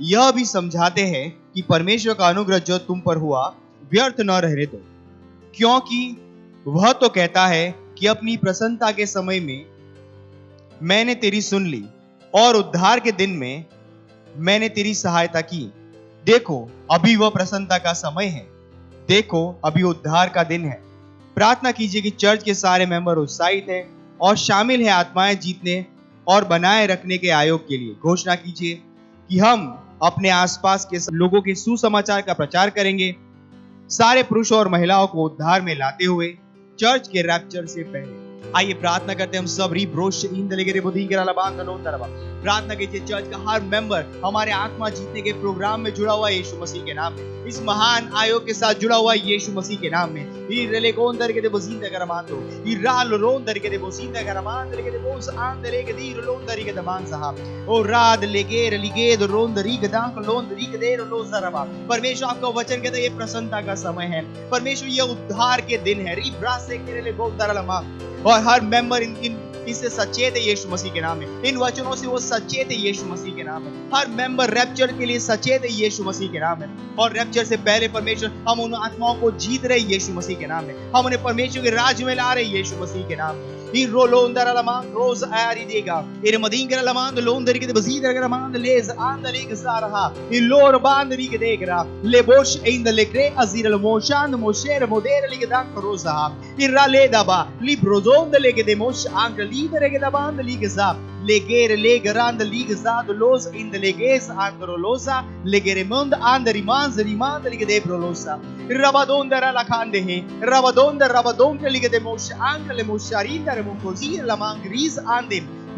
यह भी समझाते हैं कि परमेश्वर का अनुग्रह जो तुम पर हुआ व्यर्थ न रहने दो, क्योंकि वह तो कहता है कि अपनी प्रसन्नता के समय में मैंने तेरी सुन ली और उद्धार के दिन में मैंने तेरी सहायता की। देखो अभी वह प्रसन्नता का समय है, देखो अभी उद्धार का दिन है। प्रार्थना कीजिए कि चर्च के सारे मेंबर उत्साहित हैं और शामिल है आत्माएं जीतने और बनाए रखने के आयोग के लिए। घोषणा कीजिए कि हम अपने आसपास के लोगों के सुसमाचार का प्रचार करेंगे, सारे पुरुषों और महिलाओं को उद्धार में लाते हुए चर्च के रैप्चर से पहले। आइए प्रार्थना करते हैं हम सब। प्रार्थना कीजिए चर्च का हर मेंबर हमारे आत्मा जीतने के प्रोग्राम में जुड़ा हुआ यीशु मसीह के नाम में, इस महान आयोग के साथ जुड़ा हुआ यीशु मसीह के नाम में। परमेश्वर आपका वचन कहता है ये प्रसन्नता का समय है, परमेश्वर ये उद्धार के दिन है। और हर मेंबर इससे सचेत है यीशु मसीह के नाम में, इन वचनों से वो सचेत है यीशु मसीह के नाम में। हर मेंबर रैप्चर के लिए सचेत है यीशु मसीह के नाम में। और रैप्चर से पहले परमेश्वर हम उन आत्माओं को जीत रहे यीशु मसीह के नाम में, हम उन्हें परमेश्वर के राज्य में ला रहे यीशु मसीह के नाम में।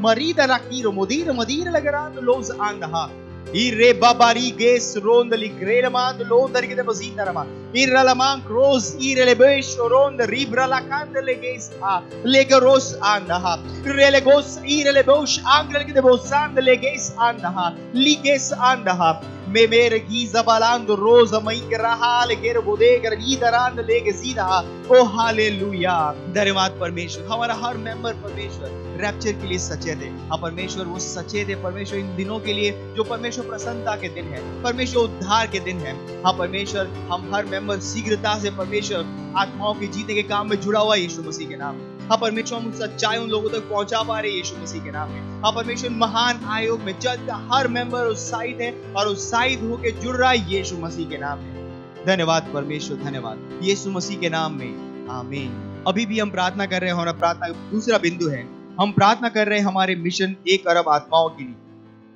Marida rakiro modira modira lagarando los andaha. Irre babari ges rondali grelamand londari de bazindarama. Irra lamang cross irele besh ronda ribra la candele ges ha legaros andaha. Relegos irele bosh angle de bosand leges andaha. Liges andaha. मेरे Giza बालांद रोज़ मईकरा हाल केर बोदेगर गीदरांद लेके सीधा ओ hallelujah. धन्यवाद परमेश्वर, हमारा हर member परमेश्वर rapture के लिए सचेत है। हाँ परमेश्वर वो सचेत है परमेश्वर इन दिनों के लिए जो परमेश्वर प्रसन्नता के दिन है, परमेश्वर उद्धार के दिन है। हाँ परमेश्वर हम हर मेंबर शीघ्रता से परमेश्वर आत्माओं के जीतने के काम में जुड़ा हुआ यीशु मसीह के नाम में। हाँ परमेश्वर हम सच्चाई उन लोगों तक पहुंचा पा रहे यीशु मसीह के नाम में। हाँ परमेश्वर महान आयोग में चर्च का हर मेंबर उत्साहित है और उत्साहित होकर जुड़ रहा है यीशु मसीह के नाम में। धन्यवाद परमेश्वर, धन्यवाद यीशु मसीह के नाम में, आमीन। अभी भी हम प्रार्थना कर रहे हैं और प्रार्थना दूसरा बिंदु है, हम प्रार्थना कर रहे हैं हमारे मिशन 1 अरब आत्माओं के लिए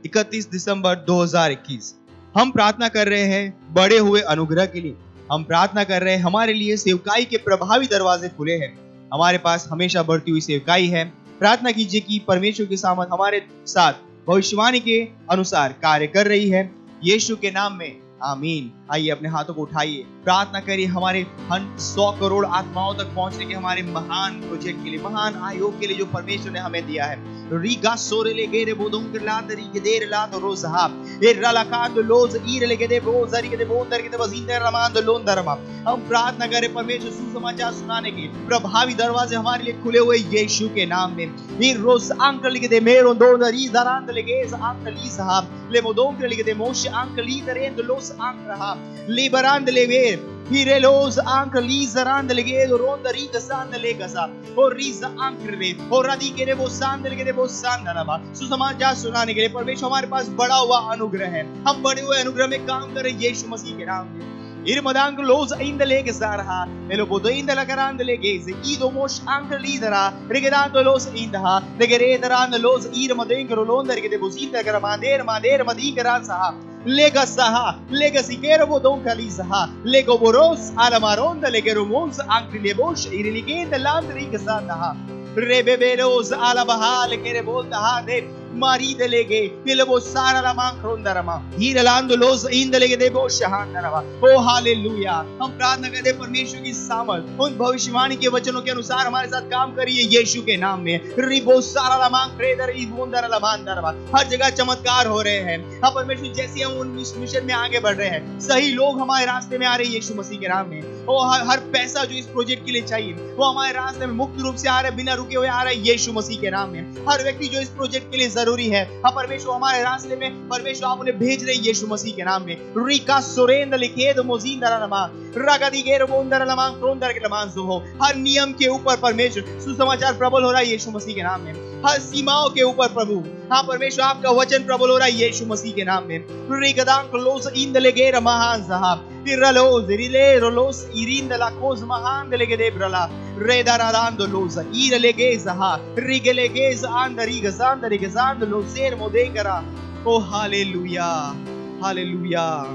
31 दिसंबर 2021। हम प्रार्थना कर रहे हैं बढ़े हुए अनुग्रह के लिए। हम प्रार्थना कर रहे हैं हमारे लिए सेवकाई के प्रभावी दरवाजे खुले हैं, हमारे पास हमेशा बढ़ती हुई सेवकाई है। प्रार्थना कीजिए कि परमेश्वर की सामर्थ हमारे साथ भविष्यवाणी के अनुसार कार्य कर रही है, यीशु के नाम में, आमीन। आइए अपने हाथों को उठाइए, प्रार्थना करिए हमारे 100 करोड़ आत्माओं तक पहुंचने के हमारे महान प्रोजेक्ट के लिए, महान आयोग के लिए जो परमेश्वर ने हमें दिया है। रीगा सोरेले गेरे बोदुम के लाद री गेदेर लाद रोज़हा ए रलाकांद लोज ईरले गेदे बोजरी गेदे बोंदर गेदे वजिंदर रमांद लोंदरमा। हम प्रार्थना करें परमेश्वर सुसमाचार सुनाने के प्रभावी दरवाजे हमारे लिए खुले हुए यीशु के नाम में। ई रोज अंकल गेदे मेरो दोंदरी दरांद लेगेज अंकली साहब ले मोदों के गेदे मोश अंकली दरेंद लोस अंकरहा लिबरांद लेवेर Hirelos anche l'Isarand le ronda riga sand le gasa o riza anche o radike de bosand le de bosandava। सुसमाचार सुनाने के लिए परमेश्वर हमारे पास बड़ा हुआ अनुग्रह है, हम बड़े हुए अनुग्रह में काम करें यीशु मसीह के नाम में। Irmadang los ainda lege sarha elo bodo ainda la garanda legese ido mosh anche lidera regedando los inda regeredaran los irmadengro londa regede bosinda garamander mader madigaran saha lega saha lega sikero bodon kalisaha lego boros alamaronda legero mons anche lebosh iriligenda landri gasanda rebeberos alabahal kere bolda de maride lege pilebo sara la mankrondarama hiralando los indalege de boshhandarama। ओ hallelujah. हम प्रार्थना करते हैं परमेश्वर की सामर्थ उन भविष्यवाणी के वचनों के अनुसार हमारे साथ काम करिए यीशु के नाम में। रिबो सारा la mankredar ibundar la mandarama। हर जगह चमत्कार हो रहे हैं। हम परमेश्वर जैसे हम उन मिशन में आगे बढ़ रहे हैं, सही लोग हमारे रास्ते में आ रहे हैं यीशु मसीह के नाम में। ओ हर पैसा जो इस प्रोजेक्ट के लिए चाहिए वो हमारे रास्ते में मुक्त रूप से आ रहा है, बिना रुके हुए आ रहा है यीशु मसीह के नाम में। हर व्यक्ति जो इस प्रोजेक्ट के लिए जरूरी है। हाँ परमेश्वर, हमारे रास्ते में परमेश्वर आप उन्हें भेज रहे यीशु मसीह के नाम में। रिका सुरेंद्र लिखेद मोजींदर लमा रगदिगेर बोंदर लमा क्रोंदर के लमान हो। हर नियम के ऊपर परमेश्वर सुसमाचार प्रबल हो रहा है यीशु मसीह के नाम में। हर सीमाओं के ऊपर प्रभु, हाँ परमेश्वर आपका वचन प्रबल हो रहा है यीशु मसीह के नाम में। रिगदां क्लोज इंदलेगेर महान साहब इरलोज रिले रोलोस इरिंदला कोज महान दलेगे ब्रला रेदारादांदलोज इरलेगेज़हा रिगलेगेज आंदरिगजांदरिगजांदलोसेर मोदेगरा। ओ हालेलुया, हालेलुया।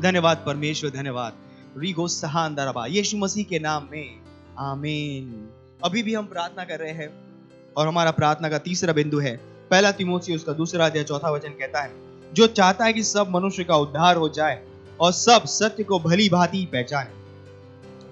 धन्यवाद परमेश्वर, धन्यवाद। रिगो सहांदरबा यीशु मसीह के नाम में, आमीन। अभी भी हम प्रार्थना कर रहे हैं और हमारा प्रार्थना का तीसरा बिंदु है 1 तीमुथियुस उसका 2 अध्याय 4 वचन कहता है, जो चाहता है कि सब मनुष्य का उद्धार हो जाए और सब सत्य को भली भांति पहचाने।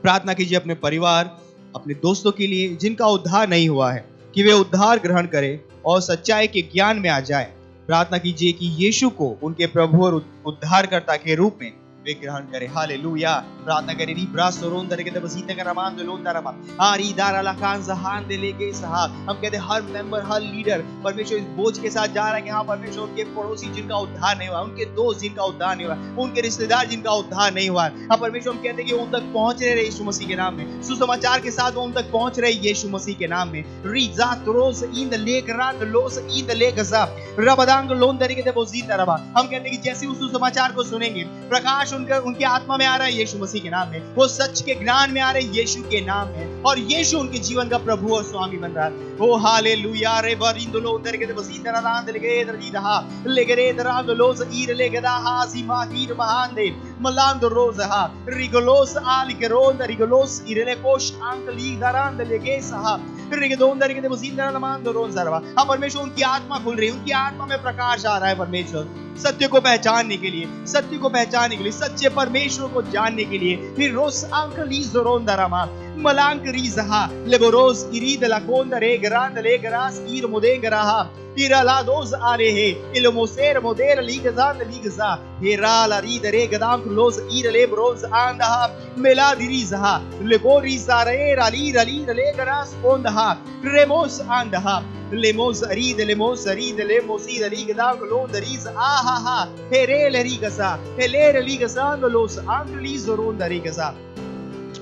प्रार्थना कीजिए अपने परिवार, अपने दोस्तों के लिए जिनका उद्धार नहीं हुआ है, कि वे उद्धार ग्रहण करें और सच्चाई के ज्ञान में आ जाए। प्रार्थना कीजिए कि यीशु को उनके प्रभु और उद्धारकर्ता के रूप में वे ग्रहण करें। हालेलुया। प्रार्थना करें। री ब्रास रोन दरे के बसीते का रमान दे लोन दरमा आरी दारा लखान जहान दे लेके साहब। हम कहते हैं हर मेंबर, हर लीडर परमेश्वर इस बोझ के साथ जा रहा है कि हाँ परमेश्वर उनके पड़ोसी जिनका उद्धार नहीं हुआ, उनके दोस्त जिनका उद्धार नहीं हुआ, उनके रिश्तेदार जिनका उद्धार नहीं हुआ, हाँ परमेश्वर हम कहते हैं कि उन तक पहुंच रहे यीशु मसीह के नाम में। सुसमाचार के साथ वो उन तक पहुंच रहे यीशु मसीह के नाम में। री जात रोज इन द लेक रात लोस इन द लेक जा रबदांग लोन दरे के बोजीत रबा। हम कहते हैं कि जैसे उस सुसमाचार को सुनेंगे, प्रकाश उनके आत्मा में आ रहा है यीशु मसीह के नाम में। वो सच के ज्ञान में आ रहे यीशु के नाम में और यीशु उनके जीवन का प्रभु और स्वामी बन रहा है। ओ हालेलुया। रे बरिंदलो उधर के बसीत रदान लेगे दरजी दहा लेगे दरान लोस ईर लेगे दहा सीमा तीर महान दे मलांद रोज हा रिगलोस आल के रोन रिगलोस इरले कोश अंक ली दरान लेगे सहा रिगदोन दर के बसीत रमान दो रोन सरवा। अब परमेश्वर उनकी आत्मा खुल रही है, उनकी आत्मा में प्रकाश आ रहा है परमेश्वर सत्य को पहचानने के लिए, सत्य को पहचानने के लिए, सच्चे परमेश्वर को जानने के लिए। फिर रोस अंक ली जोरोन दरामा मलांक रीजहा लेबोरोस इरीद लकोन दरे ग्रांद ले ग्रास ईर मोदे गराहा इराला दोज आरे है इलमोसेर मोदेर लीगजान लीगजा हेराला रीद रे गदाम क्लोज ईर ले ब्रोज आंदहा मेला दिरीजहा लेबोरी सारे राली राली ले ग्रास ओंदहा रेमोस आंदहा लेमोस अरीद लेमोस अरीद लेमोसी दली गदाम क्लोज दरीज आहा हा हेरे लरीगसा हेलेर लीगसा लोस आंक ली जोरोन दरीगसा।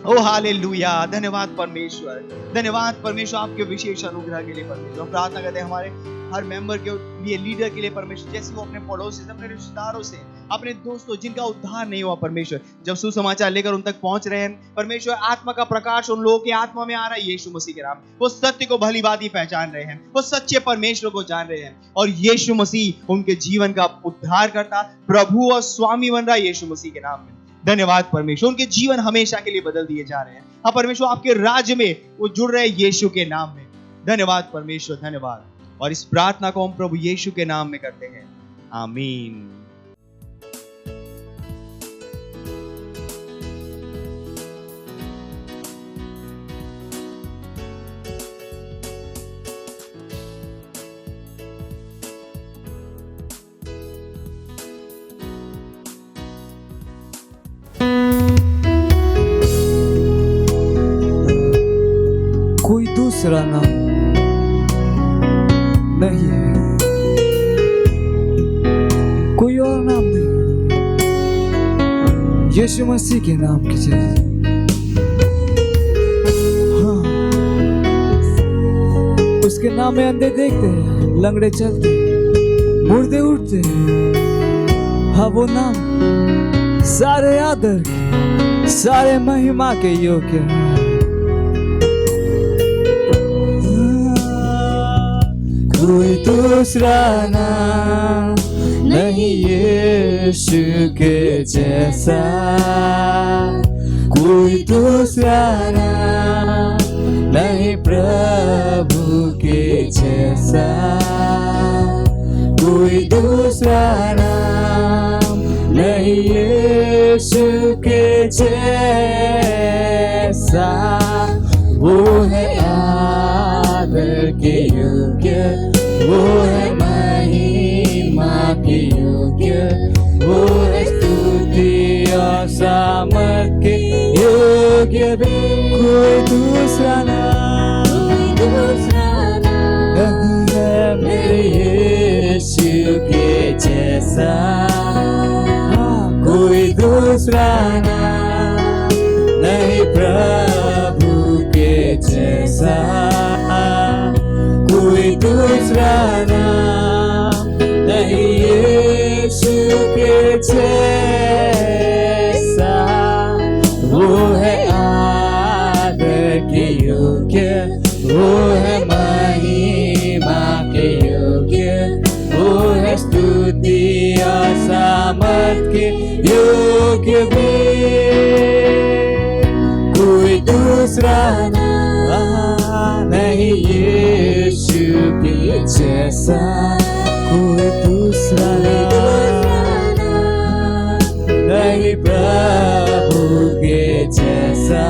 ओ हालेलुया। धन्यवाद परमेश्वर, धन्यवाद परमेश्वर आपके विशेष अनुग्रह के लिए। परमेश्वर हम प्रार्थना करते हैं हमारे हर मेंबर के लिए, लीडर के लिए परमेश्वर, जैसे वो अपने पड़ोसी से, अपने रिश्तेदारों से, अपने दोस्तों जिनका उद्धार नहीं हुआ परमेश्वर, जब सुसमाचार लेकर उन तक पहुंच रहे हैं परमेश्वर, आत्मा का प्रकाश उन लोगों के आत्मा में आ रहा है यीशु मसीह के नाम। वो सत्य को भली भांति पहचान रहे हैं, वो सच्चे परमेश्वर को जान रहे हैं और यीशु मसीह उनके जीवन का उद्धार करता प्रभु और स्वामी बन रहा है यीशु मसीह के नाम में। धन्यवाद परमेश्वर, उनके जीवन हमेशा के लिए बदल दिए जा रहे हैं। हाँ परमेश्वर आपके राज्य में वो जुड़ रहे हैं यीशु के नाम में। धन्यवाद परमेश्वर, धन्यवाद। और इस प्रार्थना को हम प्रभु यीशु के नाम में करते हैं, आमीन। कोई दूसरा नाम नहीं है, कोई और नाम नहीं, यीशु मसीह के नाम की जैसे। हाँ, उसके नाम में अंधे देखते हैं, लंगड़े चलते हैं, मुर्दे उठते हैं। हाँ वो नाम सारे आदर के, सारे महिमा के योग्य है। कोई दूसरा नाम नहीं यीशु के जैसा, कोई दूसरा नाम नहीं प्रभु के जैसा, कोई दूसरा नाम नहीं यीशु के जैसा। वो है आदर के योग्य, वो है महिमा के योग्य, वो है स्तुति और सामर्थ के योग्य भी। कोई दूसरा नाम नहीं है मेरे जैसा, कोई दूसरा नाम नहीं प्रभु के जैसा, कोई दूसरा नाम नहीं यीशु के जैसा। वो है आदर के योग्य, वो है महिमा के योग्य, वो है स्तुति और सामर्थ के योग्य भी। कोई दूसरा नाम नहीं यीशु के जैसा, कोई दूसरा नाम नहीं प्रभु के जैसा,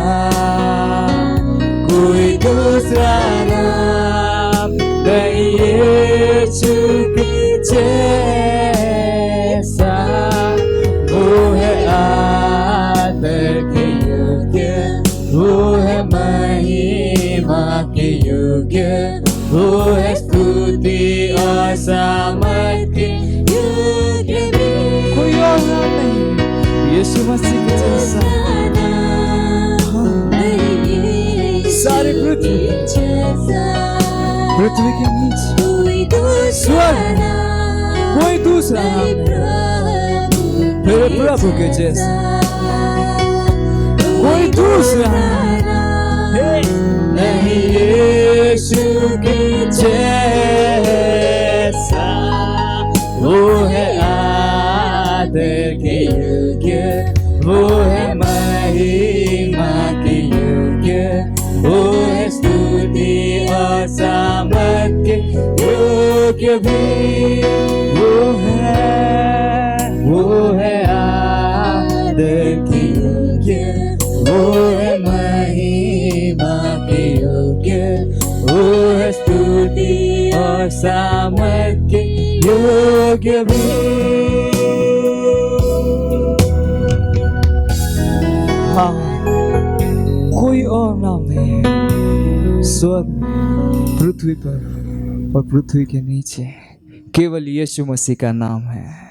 कोई दूसरा नाम नहीं यीशु के जैसा। वो है आदर के योग्य, वो है महिमा के योग्य, वो है स्तुति और सामर्थ के योग्य भी। कोई और नाम नहीं यीशु मसीह के जैसा। सारी पृथ्वी के नीचे स्वर्ग, कोई दूसरा मेरे प्रभु के जैसा, कोई दूसरा नहीं यीशु के जैसा। वो है आदर के योग्य, वो है महिमा के योग्य, वो है स्तुति और सामर्थ के योग्य भी। वो है आदर के योग्य, वो है महिमा के योग्य, वो है स्तुति और सामर्थ के योग्य भी। हाँ, कोई और नाम नहीं है स्वर्ग में, पृथ्वी पर और पृथ्वी के नीचे, केवल यीशु मसीह का नाम है।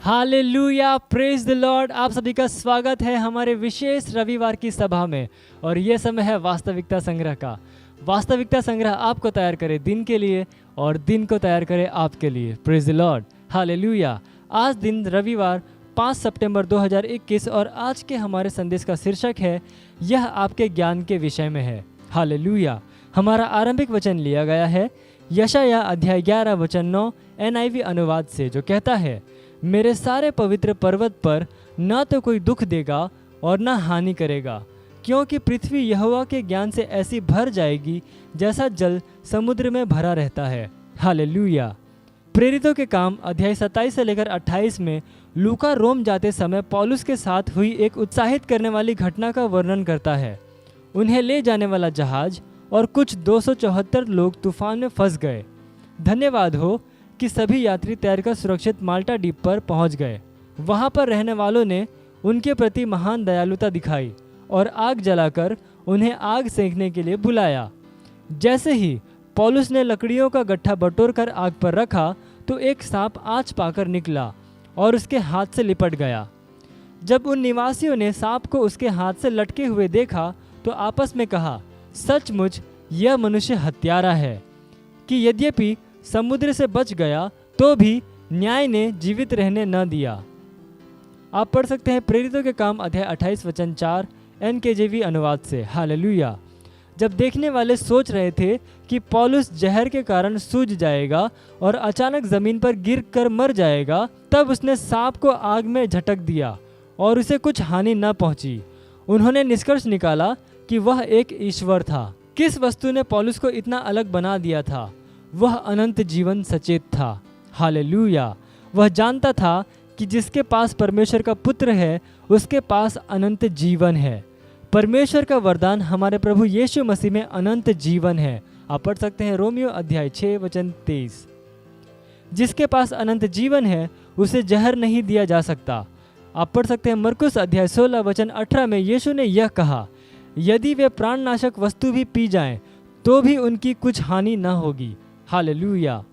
Hallelujah, praise the Lord. आप सभी का स्वागत है हमारे विशेष रविवार की सभा में। और ये समय है वास्तविकता संग्रह का। वास्तविकता संग्रह आपको तैयार करे दिन के लिए और दिन को तैयार करे आपके लिए। Praise the Lord, hallelujah. आज दिन रविवार 5 सितंबर 2021 और आज के हमारे संदेश का शीर्षक है यह आपके ज्ञान के विषय में है। हालेलुया। हमारा आरंभिक वचन लिया गया है यशायाह अध्याय 11 वचन 9 NIV अनुवाद से, जो कहता है, मेरे सारे पवित्र पर्वत पर न तो कोई दुख देगा और न हानि करेगा, क्योंकि पृथ्वी यहोवा के ज्ञान से ऐसी भर जाएगी जैसा जल समुद्र में भरा रहता है। हालेलुया। प्रेरितों के काम अध्याय 27 से लेकर 28 में लूका रोम जाते समय पौलुस के साथ हुई एक उत्साहित करने वाली घटना का वर्णन करता है। उन्हें ले जाने वाला जहाज और कुछ 274 लोग तूफान में फंस गए। धन्यवाद हो कि सभी यात्री तैरकर सुरक्षित माल्टा द्वीप पर पहुंच गए। वहां पर रहने वालों ने उनके प्रति महान दयालुता दिखाई और आग जलाकर उन्हें आग सेंकने के लिए बुलाया। जैसे ही पौलुस ने लकड़ियों का गट्ठा बटोरकर आग पर रखा तो एक सांप आँच पाकर निकला और उसके हाथ से लिपट गया। जब उन निवासियों ने सांप को उसके हाथ से लटके हुए देखा तो आपस में कहा, सचमुच यह मनुष्य हत्यारा है, कि यद्यपि समुद्र से बच गया तो भी न्याय ने जीवित रहने न दिया। आप पढ़ सकते हैं प्रेरितों के काम अध्याय 28 वचन 4 NKJV अनुवाद से। हालेलुया। जब देखने वाले सोच रहे थे कि पौलुस जहर के कारण सूज जाएगा और अचानक जमीन पर गिर कर मर जाएगा, तब उसने सांप को आग में झटक दिया और उसे कुछ हानि न पहुंची। उन्होंने निष्कर्ष निकाला कि वह एक ईश्वर था। किस वस्तु ने पौलुस को इतना अलग बना दिया था? वह अनंत जीवन सचेत था। हालेलुया। वह जानता था कि जिसके पास परमेश्वर का पुत्र है उसके पास अनंत जीवन है। परमेश्वर का वरदान हमारे प्रभु यीशु मसीह में अनंत जीवन है। आप पढ़ सकते हैं रोमियो अध्याय 6 वचन 23। जिसके पास अनंत जीवन है उसे जहर नहीं दिया जा सकता। आप पढ़ सकते हैं मरकुस अध्याय 16 वचन 18 में यीशु ने यह कहा, यदि वे प्राणनाशक वस्तु भी पी जाएं तो भी उनकी कुछ हानि न होगी। हालेलुया।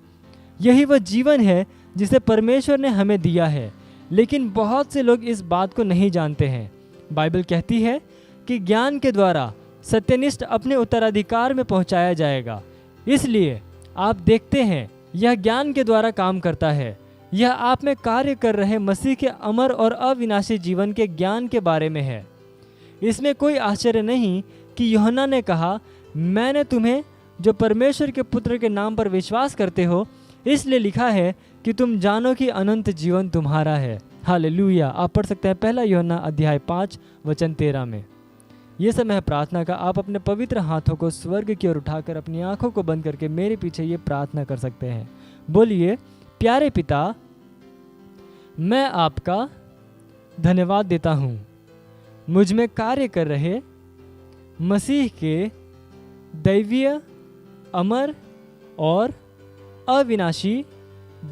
यही वह जीवन है जिसे परमेश्वर ने हमें दिया है, लेकिन बहुत से लोग इस बात को नहीं जानते हैं। बाइबल कहती है कि ज्ञान के द्वारा सत्यनिष्ठ अपने उत्तराधिकार में पहुंचाया जाएगा। इसलिए आप देखते हैं यह ज्ञान के द्वारा काम करता है। यह आप में कार्य कर रहे मसीह के अमर और अविनाशी जीवन के ज्ञान के बारे में है। इसमें कोई आश्चर्य नहीं कि यूहन्ना ने कहा, मैंने तुम्हें जो परमेश्वर के पुत्र के नाम पर विश्वास करते हो इसलिए लिखा है कि तुम जानो कि अनंत जीवन तुम्हारा है। हालेलुया। आप पढ़ सकते हैं 1 यूहन्ना अध्याय 5 वचन 13 में। ये समय है प्रार्थना का। आप अपने पवित्र हाथों को स्वर्ग की ओर उठाकर अपनी आंखों को बंद करके मेरे पीछे ये प्रार्थना कर सकते हैं। बोलिए, प्यारे पिता, मैं आपका धन्यवाद देता हूँ मुझ में कार्य कर रहे मसीह के दैवीय, अमर और अविनाशी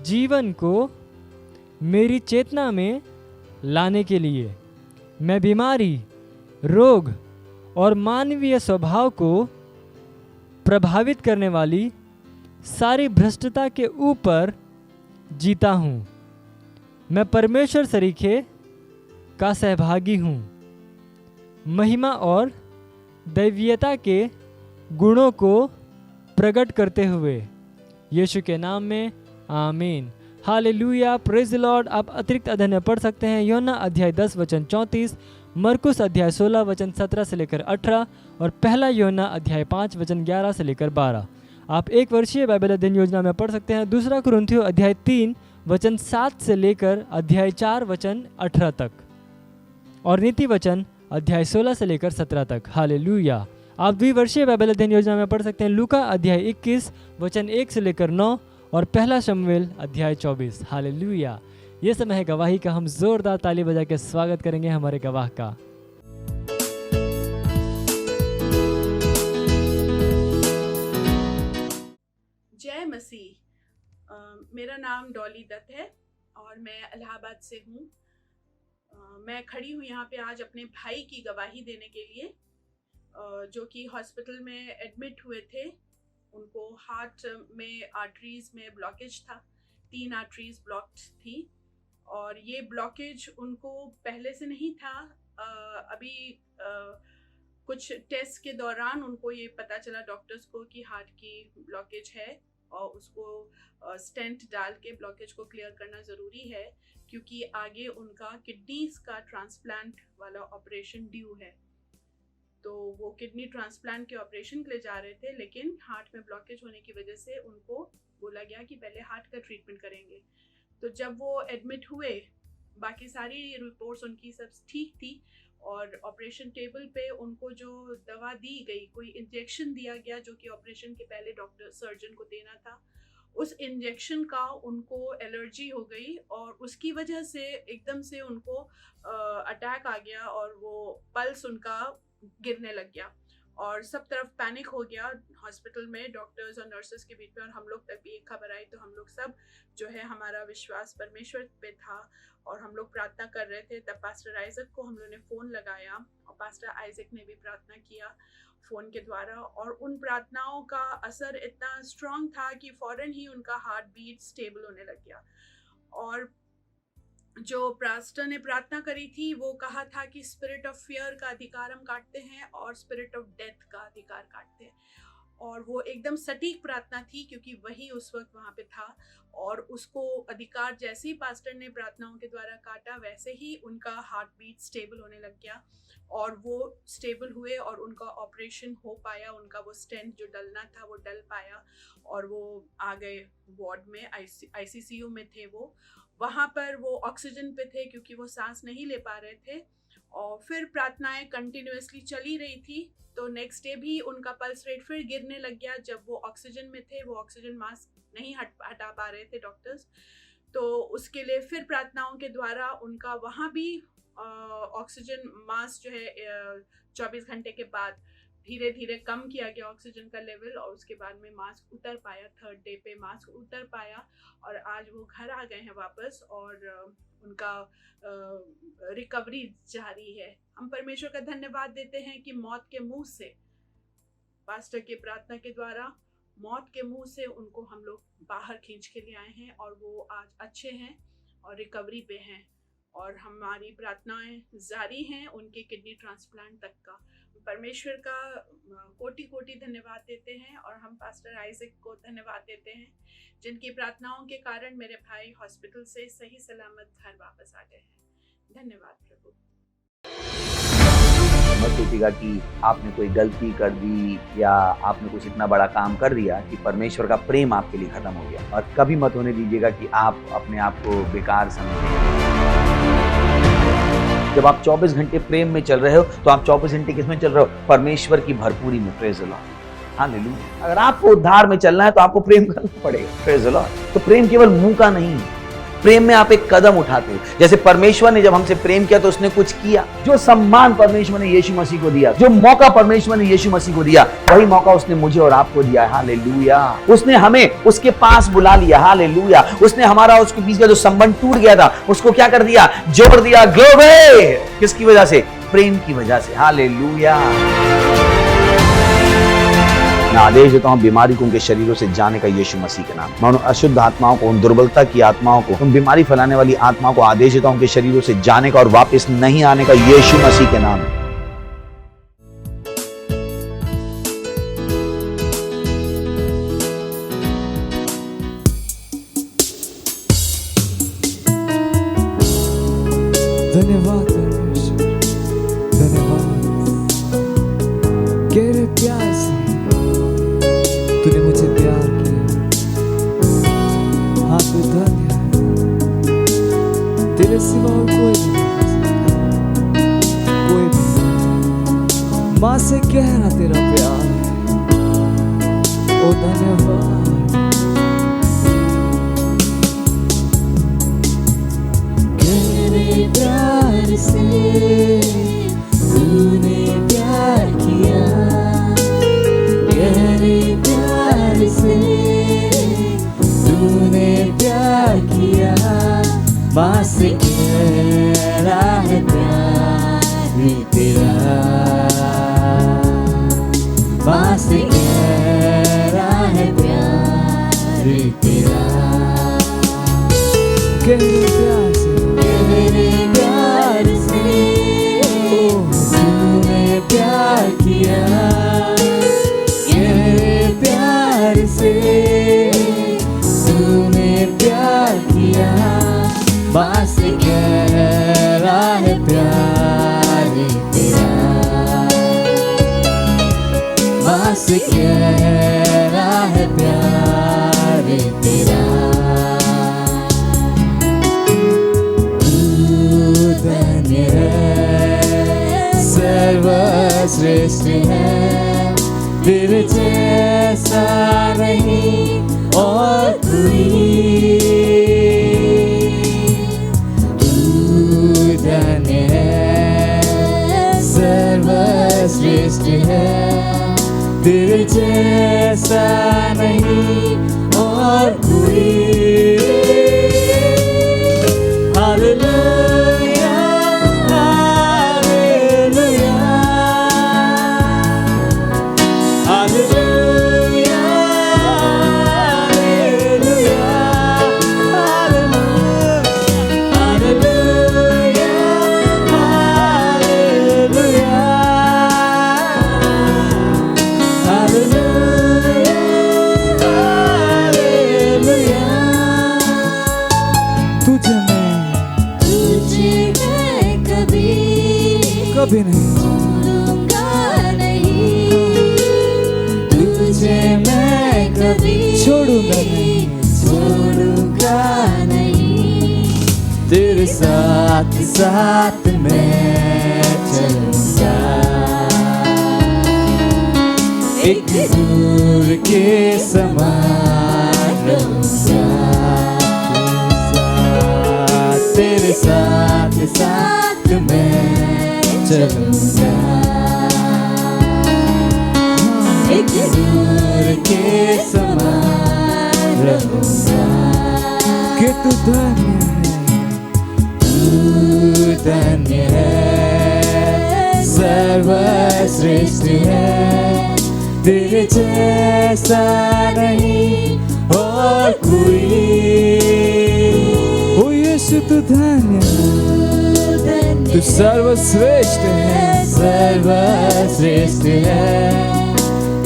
जीवन को मेरी चेतना में लाने के लिए। मैं बीमारी, रोग और मानवीय स्वभाव को प्रभावित करने वाली सारी भ्रष्टता के ऊपर जीता हूँ। मैं परमेश्वर सरीखे का सहभागी हूँ। महिमा और दैवीयता के गुणों को प्रकट करते हुए यीशु के नाम में, आमीन। Hallelujah, praise the Lord. आप अतिरिक्त अध्ययन पढ़ सकते हैं यूहन्ना अध्याय 10 वचन 34, मरकुस अध्याय 16 वचन 17 से लेकर 18 और 1 यूहन्ना अध्याय 5 वचन 11 से लेकर 12। आप एक वर्षीय बाइबल अध्ययन योजना में पढ़ सकते हैं 2 कुरिन्थियों अध्याय 3 वचन 7 से लेकर अध्याय 4 वचन 18 तक और नीति वचन अध्याय 16 से लेकर 17 तक। हालेलुया। आप द्विवर्षीय बाइबल अध्ययन योजना में पढ़ सकते हैं लूका अध्याय 21 वचन 1 से लेकर 9 और 1 शमूएल अध्याय 24। हालेलुया। ये समय है गवाही का। हम जोरदार ताली बजा के स्वागत करेंगे हमारे गवाह का। जय मसीह। मेरा नाम डॉली दत्त है और मैं इलाहाबाद से हूँ। मैं खड़ी हूँ यहाँ पे आज अपने भाई की गवाही देने के लिए, जो कि हॉस्पिटल में एडमिट हुए थे। उनको हार्ट में आर्टरीज में ब्लॉकेज था, 3 आर्टरीज ब्लॉक्ड थी और ये ब्लॉकेज उनको पहले से नहीं था। अभी कुछ टेस्ट के दौरान उनको ये पता चला डॉक्टर्स को कि हार्ट की ब्लॉकेज है और उसको स्टेंट डाल के ब्लॉकेज को क्लियर करना ज़रूरी है, क्योंकि आगे उनका किडनीज का ट्रांसप्लांट वाला ऑपरेशन ड्यू है। तो वो किडनी ट्रांसप्लांट के ऑपरेशन के लिए जा रहे थे, लेकिन हार्ट में ब्लॉकेज होने की वजह से उनको बोला गया कि पहले हार्ट का ट्रीटमेंट करेंगे। तो जब वो एडमिट हुए, बाकी सारी रिपोर्ट्स उनकी सब ठीक थी और ऑपरेशन टेबल पे उनको जो दवा दी गई, कोई इंजेक्शन दिया गया जो कि ऑपरेशन के पहले डॉक्टर सर्जन को देना था, उस इंजेक्शन का उनको एलर्जी हो गई और उसकी वजह से एकदम से उनको अटैक आ गया और वो पल्स उनका गिरने लग गया और सब तरफ पैनिक हो गया हॉस्पिटल में, डॉक्टर्स और नर्सेस के बीच में। और हम लोग तक भी एक खबर आई तो हम लोग सब जो है, हमारा विश्वास परमेश्वर पे था और हम लोग प्रार्थना कर रहे थे। तब पास्टर आइजक को हम लोग ने फ़ोन लगाया और पास्टर आइजक ने भी प्रार्थना किया फ़ोन के द्वारा, और उन प्रार्थनाओं का असर इतना स्ट्रॉन्ग था कि फ़ौरन ही उनका हार्ट बीट स्टेबल होने लग गया। और जो पास्टर ने प्रार्थना करी थी वो कहा था कि स्पिरिट ऑफ फियर का अधिकार हम काटते हैं और स्पिरिट ऑफ डेथ का अधिकार काटते हैं। और वो एकदम सटीक प्रार्थना थी क्योंकि वही उस वक्त वहाँ पे था और उसको अधिकार जैसे ही पास्टर ने प्रार्थनाओं के द्वारा काटा वैसे ही उनका हार्ट बीट स्टेबल होने लग गया और वो स्टेबल हुए और उनका ऑपरेशन हो पाया। उनका वो स्टेंट जो डलना था वो डल पाया और वो आ गए वार्ड में, ICCU में थे वो। वहाँ पर वो ऑक्सीजन पे थे क्योंकि वो सांस नहीं ले पा रहे थे। और फिर प्रार्थनाएं कंटिन्यूअसली चली रही थी। तो नेक्स्ट डे भी उनका पल्स रेट फिर गिरने लग गया जब वो ऑक्सीजन में थे। वो ऑक्सीजन मास्क नहीं हटा पा रहे थे डॉक्टर्स, तो उसके लिए फिर प्रार्थनाओं के द्वारा उनका वहाँ भी ऑक्सीजन मास्क जो है 24 घंटे के बाद धीरे धीरे कम किया गया ऑक्सीजन का लेवल और उसके बाद में मास्क उतर पाया। 3rd डे पे मास्क उतर पाया और आज वो घर आ गए हैं वापस और उनका रिकवरी जारी है। हम परमेश्वर का धन्यवाद देते हैं कि मौत के मुंह से पास्टर के प्रार्थना के द्वारा मौत के मुंह से उनको हम लोग बाहर खींच के ले आए हैं और वो आज अच्छे हैं और रिकवरी पे हैं। और हमारी प्रार्थनाएं जारी हैं उनके किडनी ट्रांसप्लांट तक का। परमेश्वर का कोटि कोटि धन्यवाद देते हैं और हम पास्टर आइजक को धन्यवाद देते हैं जिनकी प्रार्थनाओं के कारण मेरे भाई हॉस्पिटल से सही सलामत घर वापस आ गए हैं। धन्यवाद प्रभु। मत सोचिएगा कि आपने कोई गलती कर दी या आपने कुछ इतना बड़ा काम कर दिया कि परमेश्वर का प्रेम आपके लिए खत्म हो गया। और कभी मत होने दीजिएगा कि आप अपने आप को बेकार समझें। जब आप 24 घंटे प्रेम में चल रहे हो तो आप 24 घंटे किसमें चल रहे हो? परमेश्वर की भरपूरी में। Praise the Lord, hallelujah. अगर आपको उद्धार में चलना है तो आपको प्रेम करना पड़ेगा। Praise the Lord. तो प्रेम केवल मुंह का नहीं है, प्रेम में आप एक कदम उठाते हो। जैसे परमेश्वर ने जब हमसे प्रेम किया तो उसने कुछ किया। जो सम्मान परमेश्वर ने यीशु मसीह को दिया, जो मौका परमेश्वर ने यीशु मसीह को दिया, वही मौका उसने मुझे और आपको दिया। हालेलुया। उसने हमें उसके पास बुला लिया। हालेलुया। उसने हमारा उसके बीच का जो संबंध टूट गया था उसको क्या कर दिया? जोड़ दिया। ग्लोरी। किसकी वजह से? प्रेम की वजह से। हालेलुया। मैं आदेश देता हूं बीमारी को उनके शरीरों से जाने का यीशु मसीह के नाम। मैं उन अशुद्ध आत्माओं को, उन दुर्बलता की आत्माओं को, उन बीमारी फैलाने वाली आत्माओं को आदेश देता हूं उनके शरीरों से जाने का और वापस नहीं आने का यीशु मसीह के नाम। धन्यवाद परमेश्वर, धन्यवाद। गहरे प्यार से तूने मुझे प्यार किया। हाँ तू धन्य है। तेरे सिवा और कोई नहीं कर सकता, कोई भी। माँ से गहरा तेरा प्यार है। ओ धन्यवाद। गहरे प्यार से तूने प्यार किया, गहरे प्यार से तूने प्यार किया। माँ से गहरा है प्यार तेरा, माँ से गहरा है प्यार तेरा। गहरे प्यार से, गहरे प्यार से तूने प्यार किया, गहरे प्यार से तूने प्यार किया। माँ से गहरा है प्यार तेरा, माँ से गहरा है प्यार तेरा। तू धन्य है, सर्वश्रेष्ठ है, तेरे जैसा नहीं और कोई। तू धन्य है, सर्वश्रेष्ठ है, तेरे जैसा नहीं और कोई। Hallelujah, hallelujah, hallelujah, hallelujah, hallelujah. तुझे मैं कभी नहीं छोड़ूंगा नहीं, तुझे मैं कभी छोड़ूंगा नहीं। तेरे साथ साथ मैं चलूंगा, एक दूर के समान रहूंगा। तेरे साथ साथ मैं चलूंगा, एक दूर के समान रहूंगा। कि तू धन्य है, तू धन्य है, सर्वश्रेष्ठ है, तेरे जैसा नहीं और कोई। ओ यीशु तू धन्य, तू सर्वश्रेष्ठ है, सर्वश्रेष्ठ है।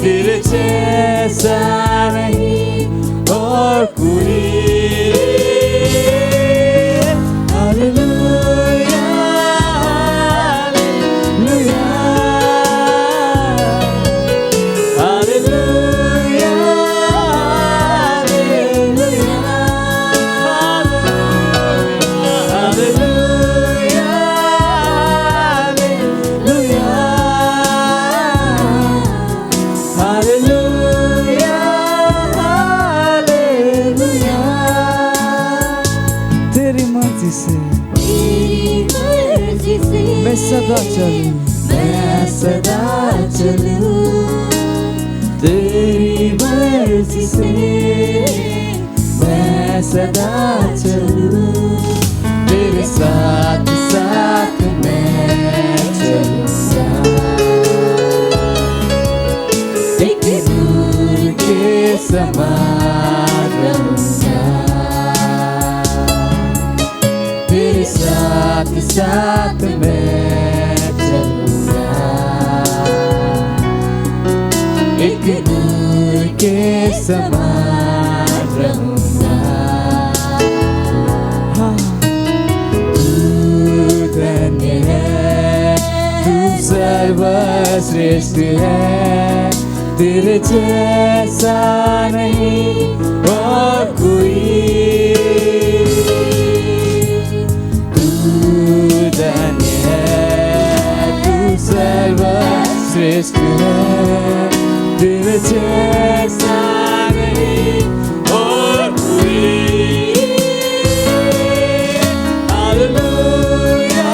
तेरे जैसा नहीं और कोई। Hallelujah, hallelujah, hallelujah, hallelujah, hallelujah, hallelujah, hallelujah. तेरी मर्जी से मैं सदा चलूं, मैं सदा चलूं। तेरी मर्जी से मैं सदा चलूं। तेरे साथ साथ मैं चलूंगा, एक नूर के समान रहूंगा। तेरे साथ साथ मैं चलूंगा, एक नूर के समान रहूंगा। हाँ, तू धन्य है, तू सर्वश्रेष्ठ है। तेरे जैसा नहीं और कोई। धन्य है, तू सर्वश्रेष्ठ है। तेरे जैसा नहीं और कोई। Hallelujah,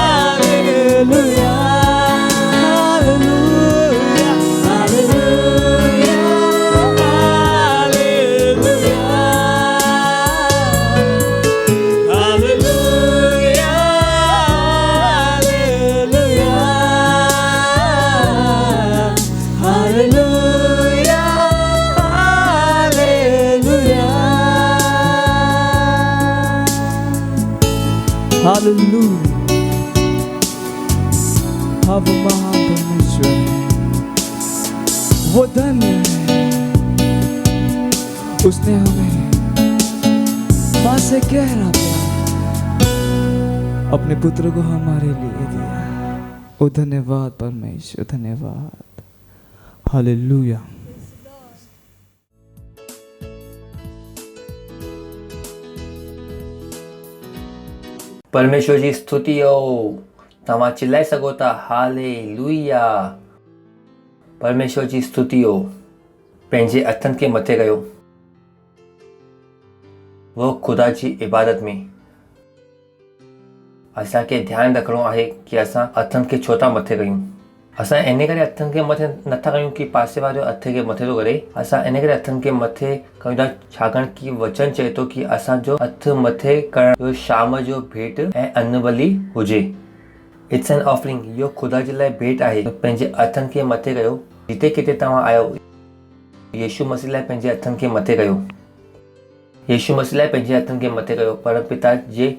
hallelujah, hallelujah, hallelujah, hallelujah, hallelujah, hallelujah, hallelujah, hallelujah. अब महान परमेश्वर है, वो धन्य है। उसने हमें माँ से गहरा प्यार अपने पुत्र को हमारे लिए दिया। ओ धन्यवाद परमेश्वर, धन्यवाद। हालेलुया। परमेश्वर जी स्तुति हो। तव्हां चिल्लाए सघो था हालेलुया। परमेश्वर जी स्तुति हो। पंहिंजे हथनि खे मथे कयो, वो ख़ुदा जी इबादत में असांखे ध्यानु रखिणो आहे कि असां हथनि खे छो था मथे कयूं। असां इन करे हथनि खे मथे नथा कयूं कि पासे वारो हथ खे मथे थो करे। असां इन करे हथनि खे मथे कयूं था छाकाणि कि वचन चए थो कि असांजो हथ मथे करण जो शाम जो भेंट ऐं अन्न बलि हुजे। It's an offering. इहो ख़ुदा जे लाइ भेंट आहे। पंहिंजे हथनि खे मथे कयो। जिते किथे तव्हां आयो, यीशु मसीह लाइ पंहिंजे हथनि खे मथे कयो। यीशु मसीह लाइ पंहिंजे हथनि खे मथे कयो। परम पिता जे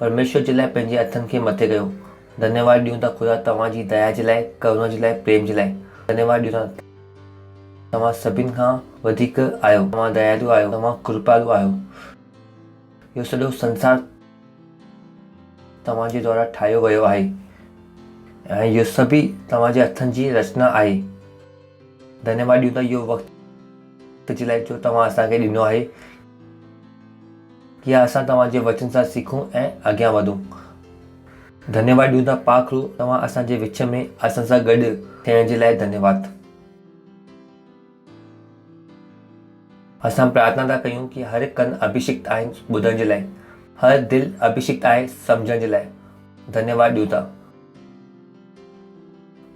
परमेश्वर जे लाइ पंहिंजे हथनि खे मथे कयो। धन्यवाद ॾियूं था ख़ुदा तव्हांजी दया जे लाइ, करुणा जे लाइ, प्रेम जे लाइ। धन्यवाद ॾियूं था तव्हां सभिनि खां वधीक आहियो। तव्हां दयालु आहियो, तव्हां कृपालु आहियो। इहो सॼो संसार तव्हांजे द्वारा ठाहियो वियो आहे ऐं इहो सभु तव्हांजे हथनि जी रचना आहे। धन्यवाद ॾियूं था इहो वक़्तु जे लाइ जो तव्हां असांखे ॾिनो आहे कि असां तव्हांजे वचन सां सिखूं ऐं अॻियां वधूं। धन्यवाद ॾियूं था पाखरू तव्हां असांजे विच में असां सां गॾु थियण जे लाइ। धन्यवाद। असां प्रार्थना था कयूं कि हर कन अभिषिक्त आहिनि ॿुधण जे लाइ, हर दिलि अभिषिक्त आहे सम्झण जे लाइ। धन्यवाद ॾियूं था।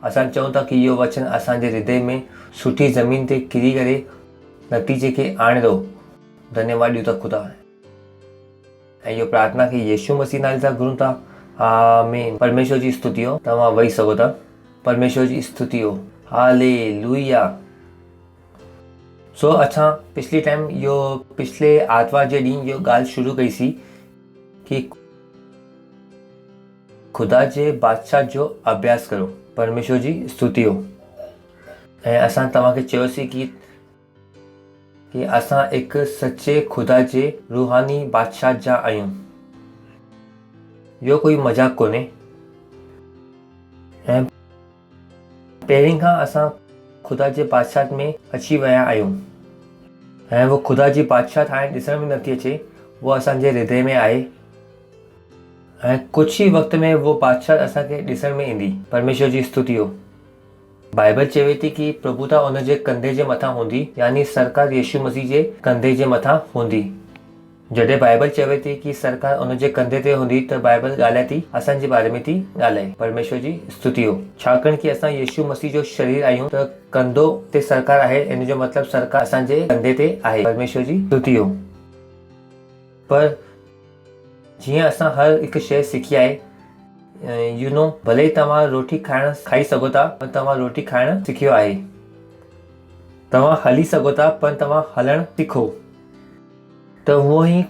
असां चऊं था कि इहो वचन असांजे हृदय में सुठी ज़मीन ते किरी करे नतीजे खे आणे थो। धन्यवाद ॾियूं था ख़ुदा। ऐं इहो प्रार्थना खे यीशु मसीह नाले सां घुरूं था। आमीन। परमेश्वर जी स्तुति हो। तव्हां वेही सघो था। परमेश्वर जी स्तुति हो। हालेलुया। सो अच्छा, पिछली टाइम पिछले आतवार जे ॾींहुं इहो ॻाल्हि शुरू कई सी कि खुदा जे बादशाह जो अभ्यास करो। परमेश्वर जी स्तुति हो। ऐं असां तव्हांखे चयोसीं कि असां हिकु सचे खुदा जे रूहानी बादशाह जा आहियूं। इहो कोई मज़ाक कोन्हे। ऐं पहिरीं खां असां खुदा जे बादशाह में अची विया आहियूं। ऐं वो खुदा जी बादशाह हाणे ॾिसण में नथी अचे, वो असांजे हृदय में आहे। ऐं कुछ ही वक़्त में वो बादशाह असांखे ॾिसण में ईंदी। परमेश्वर जी स्तुति हो। बाइबल चवे थी कि प्रभुता उन जे कंधे जे मथां हूंदी, यानी सरकार यीशु मसीह जे कंधे जे मथां हूंदी। जॾहिं बाइबल चवे थी कि सरकार उन जे कंधे ते हूंदी त बाइबल ॻाल्हाए थी असांजे बारे में थी ॻाल्हाए। परमेश्वर जी स्तुति हो। छाकाणि कि असां यीशु मसीह जो शरीर आहियूं त कंधो ते सरकार आहे, इन जो मतिलबु सरकार असांजे कंधे ते आहे। परमेश्वर जी स्तुति हो। पर जीअं असां हर हिकु शइ सिखी आहे, भले ई तव्हां रोटी खाई सघो था, पर तव्हां रोटी खाइण सिखियो आहे। तव्हां हली सघो था, पर तव्हां हलणु सिखो। त उहो ई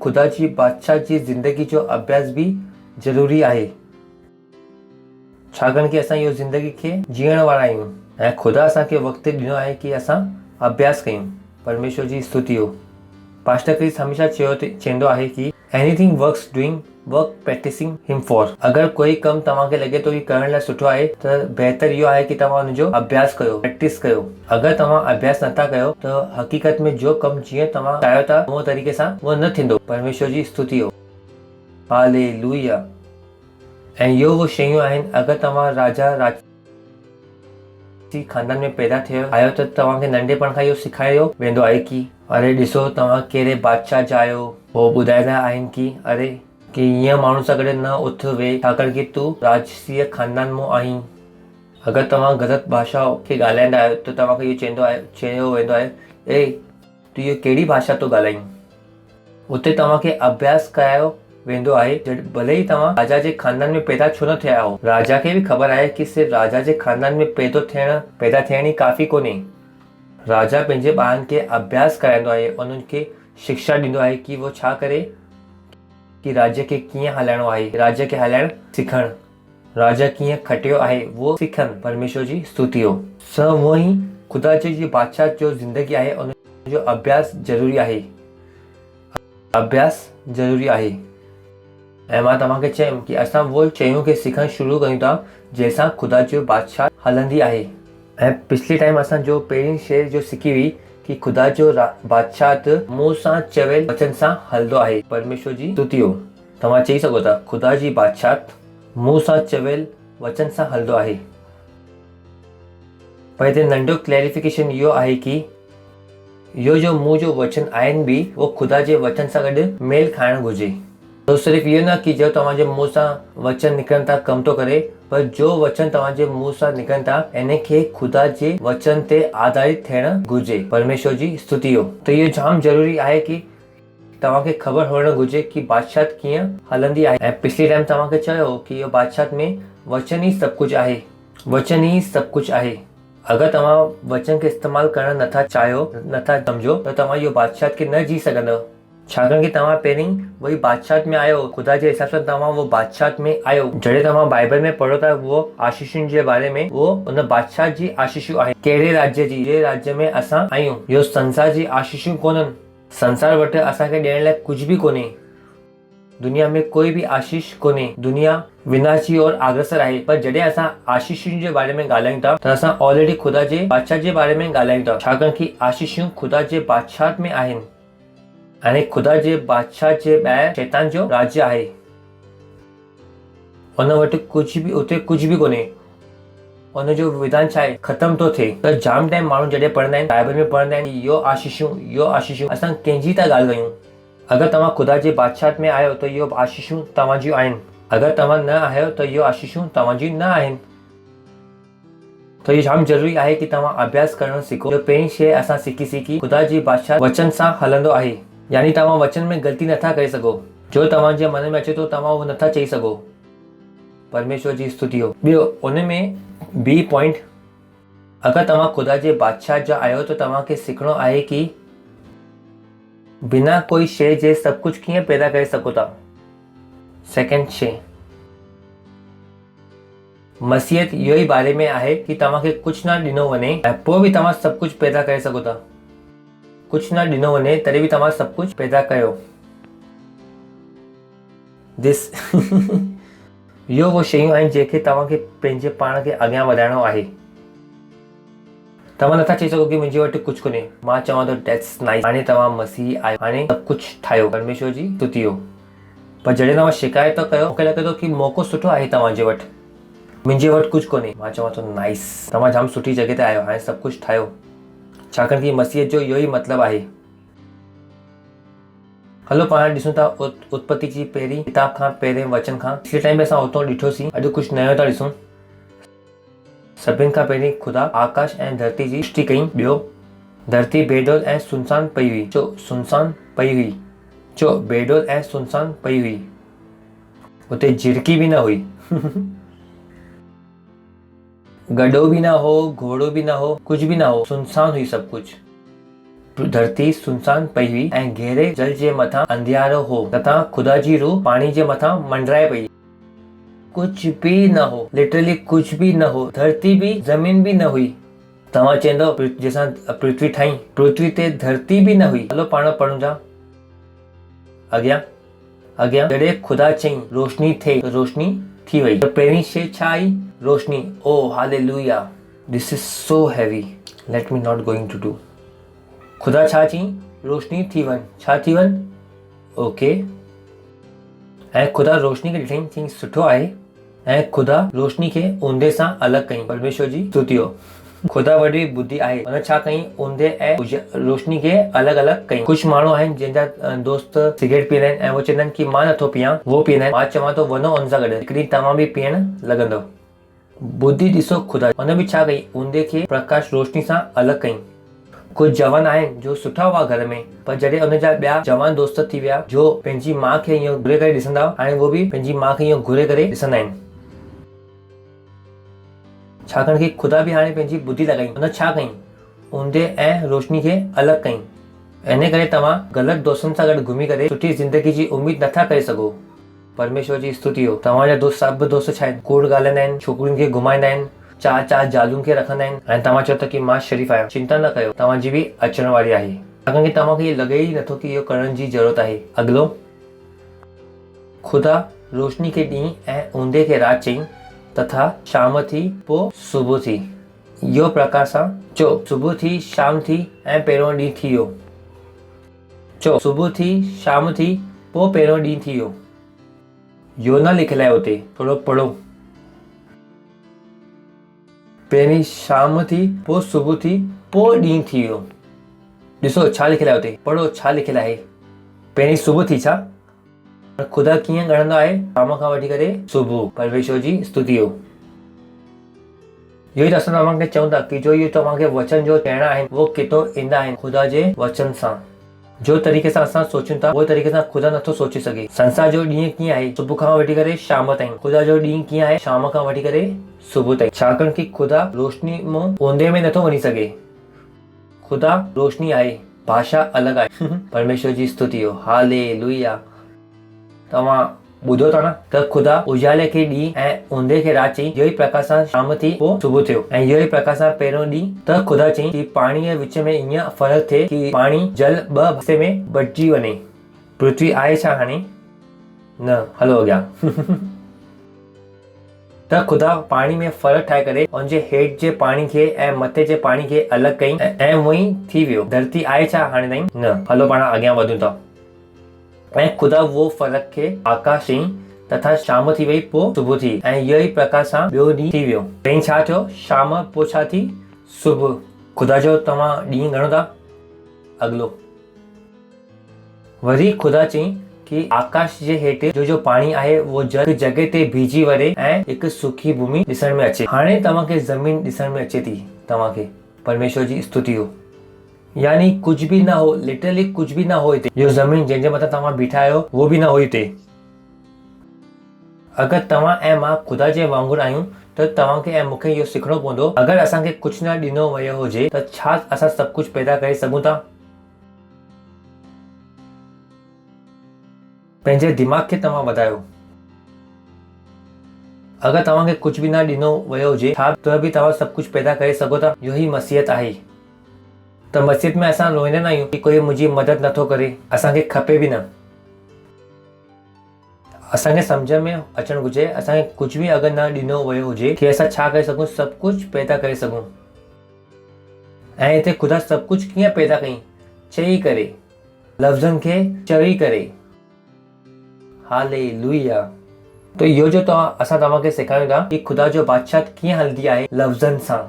खुदा जी बादशाह जी ज़िंदगी जो अभ्यास बि ज़रूरी आहे। छाकाणि कि असां इहो ज़िंदगी खे जीअण वारा आहियूं ऐं खुदा असांखे वक़्तु ॾिनो आहे कि असां अभ्यास कयूं। परमेश्वर जी स्तुति हो। पास्टर क्रिस हमेशा चवंदो आहे कि anything works doing work practising him for. अगरि कोई कमु तव्हांखे लॻे थो कि करण लाइ सुठो आहे त बहितर इहो आहे कि तव्हां हुनजो अभ्यास कयो, प्रैक्टिस कयो। अगरि तव्हां अभ्यास नथा कयो त हक़ीक़त में जो कमु जीअं तव्हां चाहियो था उहो तरीक़े सां उहो न थींदो। परमेश्वर जी स्तुति हो। हालेलुया। ऐं इहो उहो शयूं आहिनि, अगरि तव्हां राजा खानदान में पैदा थियो आहियो त तव्हांखे नंढेपण खां इहो सेखारियो वेंदो आहे कि अरे ॾिसो तव्हां कहिड़े बादशाह जा आहियो। उहो ॿुधाईंदा आहिनि कि हीअं माण्हू सां गॾु न उथ वेह, छाकाणि कि तूं राजसीय खानदान मां आहीं। अगरि तव्हां ग़लति भाषा खे ॻाल्हाईंदा आहियो त तव्हांखे इहो चयो वेंदो आहे, ए तूं इहो कहिड़ी भाषा थो ॻाल्हाईं। उते तव्हांखे अभ्यास करायो वेंदो आहे। भले ई तव्हां राजा जे खानदान में पैदा छो न थिया हो। राजा खे बि ख़बर आहे कि सिर्फ़ु राजा जे खानदान में पैदा थियण ई काफ़ी कोन्हे। राजा पंहिंजे ॿारनि खे अभ्यास कराईंदो आहे, उन्हनि खे शिक्षा ॾींदो आहे कि वो छा करे, कि राज्य खे कीअं हलाइणो आहे, राज्य खे हलाइणु सिखणु, राजा कीअं खटियो आहे वो सिखनि। परमेश्वर जी स्तुति हो। उहो ई खुदा जी बादशाह जो ज़िंदगी आहे, उनजो अभ्यास ज़रूरी आहे। अभ्यास ज़रूरी आहे। ऐं मां तव्हांखे चयुमि कि असां उहो शयूं खे सिखणु शुरू कयूं था जंहिंसां खुदा जो बादशाह हलंदी आहे। ऐं पिछली टाइम असां जो पहिरीं शइ जो सिखी हुई कि खुदा जो बादशाह मुंहुं सां चवियल वचन सां हलंदो आहे। परमेश्वर जी स्तुति हो। तव्हां चई सघो था खुदा जी बादशाह मुंहुं सां चवियल वचन सां हलंदो आहे। पर हिते नंढो क्लैरिफिकेशन इहो आहे कि इहो जो मुंहुं जो वचन आहिनि बि उहो खुदा जे वचन सां गॾु मेल खाइणु घुरिजे। तो सिर्फ़ु इहो न कि जो तव्हांजे मुंहुं सां वचन निकिरनि था कम थो करे, पर जो वचन तव्हांजे मुंहुं सां निकिरनि था इन खे खुदा जे वचन ते आधारित थियणु घुरिजे। परमेश्वर जी स्तुति हो। त इहो जाम ज़रूरी आहे कि तव्हांखे ख़बर हुअणु घुरिजे कि बादशाह कीअं हलंदी आहे। ऐं पिछली टाइम तव्हांखे चयो कि इहो बादशाह में वचन ई सभु कुझु आहे। वचन ई सभु कुझु आहे। अगरि तव्हां वचन खे इस्तेमालु करणु नथा चाहियो, नथा सम्झो त तव्हां इहो बादशाह खे न जी सघंदव। छाकाणि कि तव्हां पहिरीं वही बादशाह में आहियो। खुदा जे हिसाब सां तव्हां वो बादशाह में आहियो। जॾहिं तव्हां बाइबल में पढ़ो था उहो आशीषुनि जे बारे में, उहो उन बादशाह जी आशीषूं आहिनि। कहिड़े राज्य जी? जे राज्य में असां आहियूं। इहो संसार जी आशीषूं कोन्हनि। संसार वटि असांखे ॾियण लाइ कुझु बि कोन्हे। दुनिया में कोई बि आशीष कोन्हे। दुनिया विनाशी और अग्रसर आहे। पर जॾहिं असां आशीषुनि जे बारे में ॻाल्हायूं था त असां ऑलरेडी खुदा जे बादशाह जे बारे में ॻाल्हायूं था। छाकाणि कि आशीषूं खुदा जे बादशाह में आहिनि। ऐं खुदा जे बादशाह जे ॿाहिरि शैतान जो राज्य आहे। उन वटि उते कुझु बि कोन्हे। उनजो विधान छा आहे? ख़तम थो थिए। त जाम टाइम माण्हू जॾहिं पढ़ंदा आहिनि, बाइबल में पढ़ंदा आहिनि इहो आशीषूं, असां कंहिंजी था ॻाल्हि कयूं? अगरि तव्हां खुदा जे बादशाह में आहियो त इहो आशीषूं तव्हां जूं आहिनि। अगरि तव्हां न आहियो त इहो आशीषूं तव्हां जूं न आहिनि। त इहो जाम ज़रूरी आहे कि तव्हां अभ्यास करणु सिखो। पहिरीं शइ असां सिखीसीं कि खुदा जी बादशाह वचन सां हलंदो आहे। यानी तव्हां वचन में ग़लती नथा करे सघो। जो तव्हांजे मन में अचे थो तव्हां उहो नथा चई सघो। परमेश्वर जी स्तुति हो। ॿियो उन में बी पॉइंट अगर तव्हां ख़ुदा जे बादशाह जा आहियो त तव्हांखे सिखणो आहे कि बिना कोई शइ जे सभु कुझु कीअं पैदा करे सघो था। सेकेंड शइ, मसीहत इहो ई बारे में आहे कि तव्हांखे कुझु न ॾिनो वञे ऐं पोइ बि तव्हां सभु कुझु पैदा करे सघो था। कुझु न ॾिनो वञे तॾहिं बि तव्हां सभु कुझु पैदा कयो। दिस इहो उहो शयूं आहिनि जेके तव्हांखे पंहिंजे पाण खे अॻियां वधाइणो आहे। तव्हां नथा चई सघो कि मुंहिंजे वटि कुझु कोन्हे। मां चवां थो दैट्स नाइस, हाणे तव्हां मसीह आहियो, हाणे सभु कुझु ठाहियो, परमेश्वर जी स्तुति हो। पर जॾहिं तव्हां शिकायत था कयो, मूंखे लॻे थो कि मौक़ो सुठो आहे तव्हांजे वटि, मुंहिंजे वटि कुझु कोन्हे। मां चवां थो नाइस, तव्हां जाम सुठी जॻह ते आहियो, हाणे सभु कुझु ठाहियो, छाकाणि कि मसीहत जो इहो ई मतिलबु आहे। हलो पाण ॾिसूं था उत्पत्ति जी पहिरीं किताब खां पहिरें वचन खां। पिछले टाइम में असां उतां ॾिठोसीं, अॼु कुझु नयो था ॾिसूं। सभिनि खां पहिरीं ख़ुदा आकाश ऐं धरती जी सृष्टि कई। ॿियो, धरती बेडोल ऐं सुनसान पई हुई। चो सुनसान पई हुई। चो बेडोल ऐं सुनसान पई हुई। उते झिरकी बि न हुई गॾो बि न हो, घोड़ो बि न हो, कुझु बि न हो, सुनसान हुई सभु कुझु। धरती सुनसान पई हुई ऐं गहरे जल जे मथां अंधियारो हो तथा ख़ुदा जी रूह पाणी जे मथां मंडराए पई। कुझु बि न हो, लिटरली कुझु बि न हो, धरती बि ज़मीन बि न हुई। तव्हां चवंदव जंहिंसां पृथ्वी ठाही, पृथ्वी ते धरती बि न हुई। हलो पाण पढ़ूं था अॻियां। जॾहिं ख़ुदा चई रोशनी थिए त रोशनी थी वई। त पहिरीं शइ छा आई? रोशनी। Oh hallelujah, this is so heavy, let me not going to do. ख़ुदा छा चई? रोशनी थी वञ। छा थी वञ? ओके। ऐं ख़ुदा रोशनी खे ॾिठई, चई सुठो आहे। ऐं ख़ुदा रोशनी खे ऊंदे सां अलॻि कई। परमेश्वर जी स्तुति हो। ख़ुदा वॾी बुद्धि आहे, हुन छा कई? ऊंदे ऐं रोशनी खे अलॻि अलॻि कई। कुझु माण्हू आहिनि जंहिंजा दोस्त सिगरेट पीअंदा आहिनि ऐं उहे चवंदा आहिनि कि मां नथो पीआं, वो पीअंदा आहिनि। मां चवां थो वञो हुन सां गॾु, हिकिड़ी तव्हां बि पीअण लॻंदव। बुद्धि ॾिसो ख़ुदा, हुन बि छा कई? ऊंदे खे प्रकाश रोशनी सां अलॻि कई। कुझु जवान आहिनि जो सुठा हुआ घर में, पर जॾहिं हुनजा ॿिया जवान दोस्त थी विया जो पंहिंजी माउ खे ईअं घुरे करे ॾिसंदा, हाणे उहो बि पंहिंजी माउ खे ईअं घुरे करे ॾिसंदा आहिनि। छाकाणि कि ख़ुदा बि हाणे पंहिंजी बुद्धि लॻाई। हुन छा कई? ऊंदे ऐं रोशनी खे अलॻि कई। इन करे तव्हां ग़लति दोस्तनि सां गॾु घुमी करे सुठी ज़िंदगी जी उमेद नथा करे सघो। परमेश्वर जी स्तुति हो। तव्हांजा दोस्त सभु दोस्त छा आहिनि? कूड़ ॻाल्हाईंदा आहिनि, छोकिरियुनि खे घुमाईंदा आहिनि, चार जालुनि खे रखंदा आहिनि ऐं तव्हां चओ था कि मां शरीफ़ आहियां। चिंता न कयो, तव्हांजी बि अचण वारी आहे। छाकाणि कि तव्हांखे इहो लॻे ई नथो कि इहो करण जी ज़रूरत आहे। अॻिलो, ख़ुदा रोशनी खे ॾींहुं ऐं ऊंदे खे राति चई तथा शाम थी पोइ सुबुह थी। इहो प्रकार सां चो सुबुह थी, शाम थी ऐं पहिरियों ॾींहुं थी वियो। चो सुबुह थी, शाम थी, पोइ पहिरियों ॾींहुं थी वियो। इहो न लिखियलु आहे उते, थोरो पढ़ो। पहिरीं शाम थी, पोइ सुबुह थी, पोइ ॾींहुं थी वियो। ॾिसो छा लिखियलु आहे उते, पढ़ो छा लिखियलु आहे। पहिरीं सुबुह थी छा? ख़ुदा कीअं ॻणंदो आहे? शाम खां वठी करे सुबुह। परमेश्वर जी स्तुति हो। इहो ई त असां तव्हांखे चऊं था कि जो इहो तव्हांखे वचन जो चइणा आहिनि उहो किथां ईंदा आहिनि? ख़ुदा जे वचन सां। जो तरीक़े सां असां सोचूं था उहो तरीक़े सां ख़ुदा नथो सोचे सघे। संसार जो ॾींहुं कीअं आहे? सुबुह खां वठी करे शाम ताईं। ख़ुदा जो ॾींहुं कीअं आहे? शाम खां वठी करे सुबुह ताईं। छाकाणि कि ख़ुदा रोशनी मां ऊंदे में नथो वञी सघे। ख़ुदा रोशनी आहे, भाषा अलॻि आहे। परमेश्वर जी स्तुति हो। हालेलुया। तव्हां ॿुधो था न त ख़ुदा उजाले खे ॾींहुं ऐं ऊंदे खे राति चई। इहो ई प्रकार सां शाम थी पोइ सुबुह थियो। ऐं इहो ई प्रकार सां पहिरियों ॾींहुं त ख़ुदा चई कि पाणीअ विच में ईअं फ़र्क़ु थिए कि पाणी जल ॿ हिसे में बटिजी वञे। पृथ्वी आहे छा हाणे? न। हलो अॻियां। त ख़ुदा पाणी में फ़र्क़ु ठाहे करे उनजे हेठि जे पाणी खे ऐं मथे जे पाणी खे अलॻि कई ऐं उहो ई थी वियो। धरती आहे छा हाणे ताईं? न। हलो पाण अॻियां वधूं था। ऐं ख़ुदा वो फ़र्क़ु खे आकाश चई तथा शाम थी वई पोइ सुबुह थी। ऐं इहो ई प्रकार सां ॿियो ॾींहुं थी वियो। पहिरीं छा थियो? शाम, पोइ छा थी? सुबुह। ख़ुदा जो तव्हां ॾींहुं घणो था? अॻिलो, वरी ख़ुदा चई कि आकाश जे हेठि जो पाणी आहे उहो जॻह ते भीजी वञे ऐं हिकु सुकी भूमि ॾिसण में अचे। हाणे तव्हांखे ज़मीन ॾिसण में अचे थी तव्हांखे। परमेश्वर जी स्तुति हो। यानी कुझु बि न हो, लिटरली कुझु बि न हो हिते। इहो ज़मीन जंहिंजे मथां तव्हां बीठा आहियो उहो बि न हो हिते। अगरि तव्हां ऐं मां ख़ुदा जे वांगुरु आहियूं त तव्हांखे ऐं मूंखे इहो सिखणो पवंदो अगरि असांखे कुझु न ॾिनो वियो हुजे त छा असां सभु कुझु पैदा करे सघूं था? पंहिंजे दिमाग़ खे तव्हां वधायो। अगरि तव्हांखे कुझु बि न ॾिनो वियो हुजे छा त बि तव्हां सभु कुझु पैदा करे सघो था। इहो ई मसीहत आहे। त मसीहत में असां रोईंदा न आहियूं कि कोई मुंहिंजी मदद नथो करे, असांखे खपे बि न। असांखे सम्झ में अचणु घुरिजे असांखे कुझु बि अगरि न ॾिनो वियो हुजे कि असां छा करे सघूं, सभु कुझु पैदा करे सघूं। ऐं हिते ख़ुदा सभु कुझु कीअं पैदा कई? चई करे, लफ़्ज़नि खे चई करे। हालेलुया। तो इहो जो असां तव्हांखे सेखारियूं था कि ख़ुदा जो बादशाह कीअं हलंदी आहे, लफ़्ज़नि सां।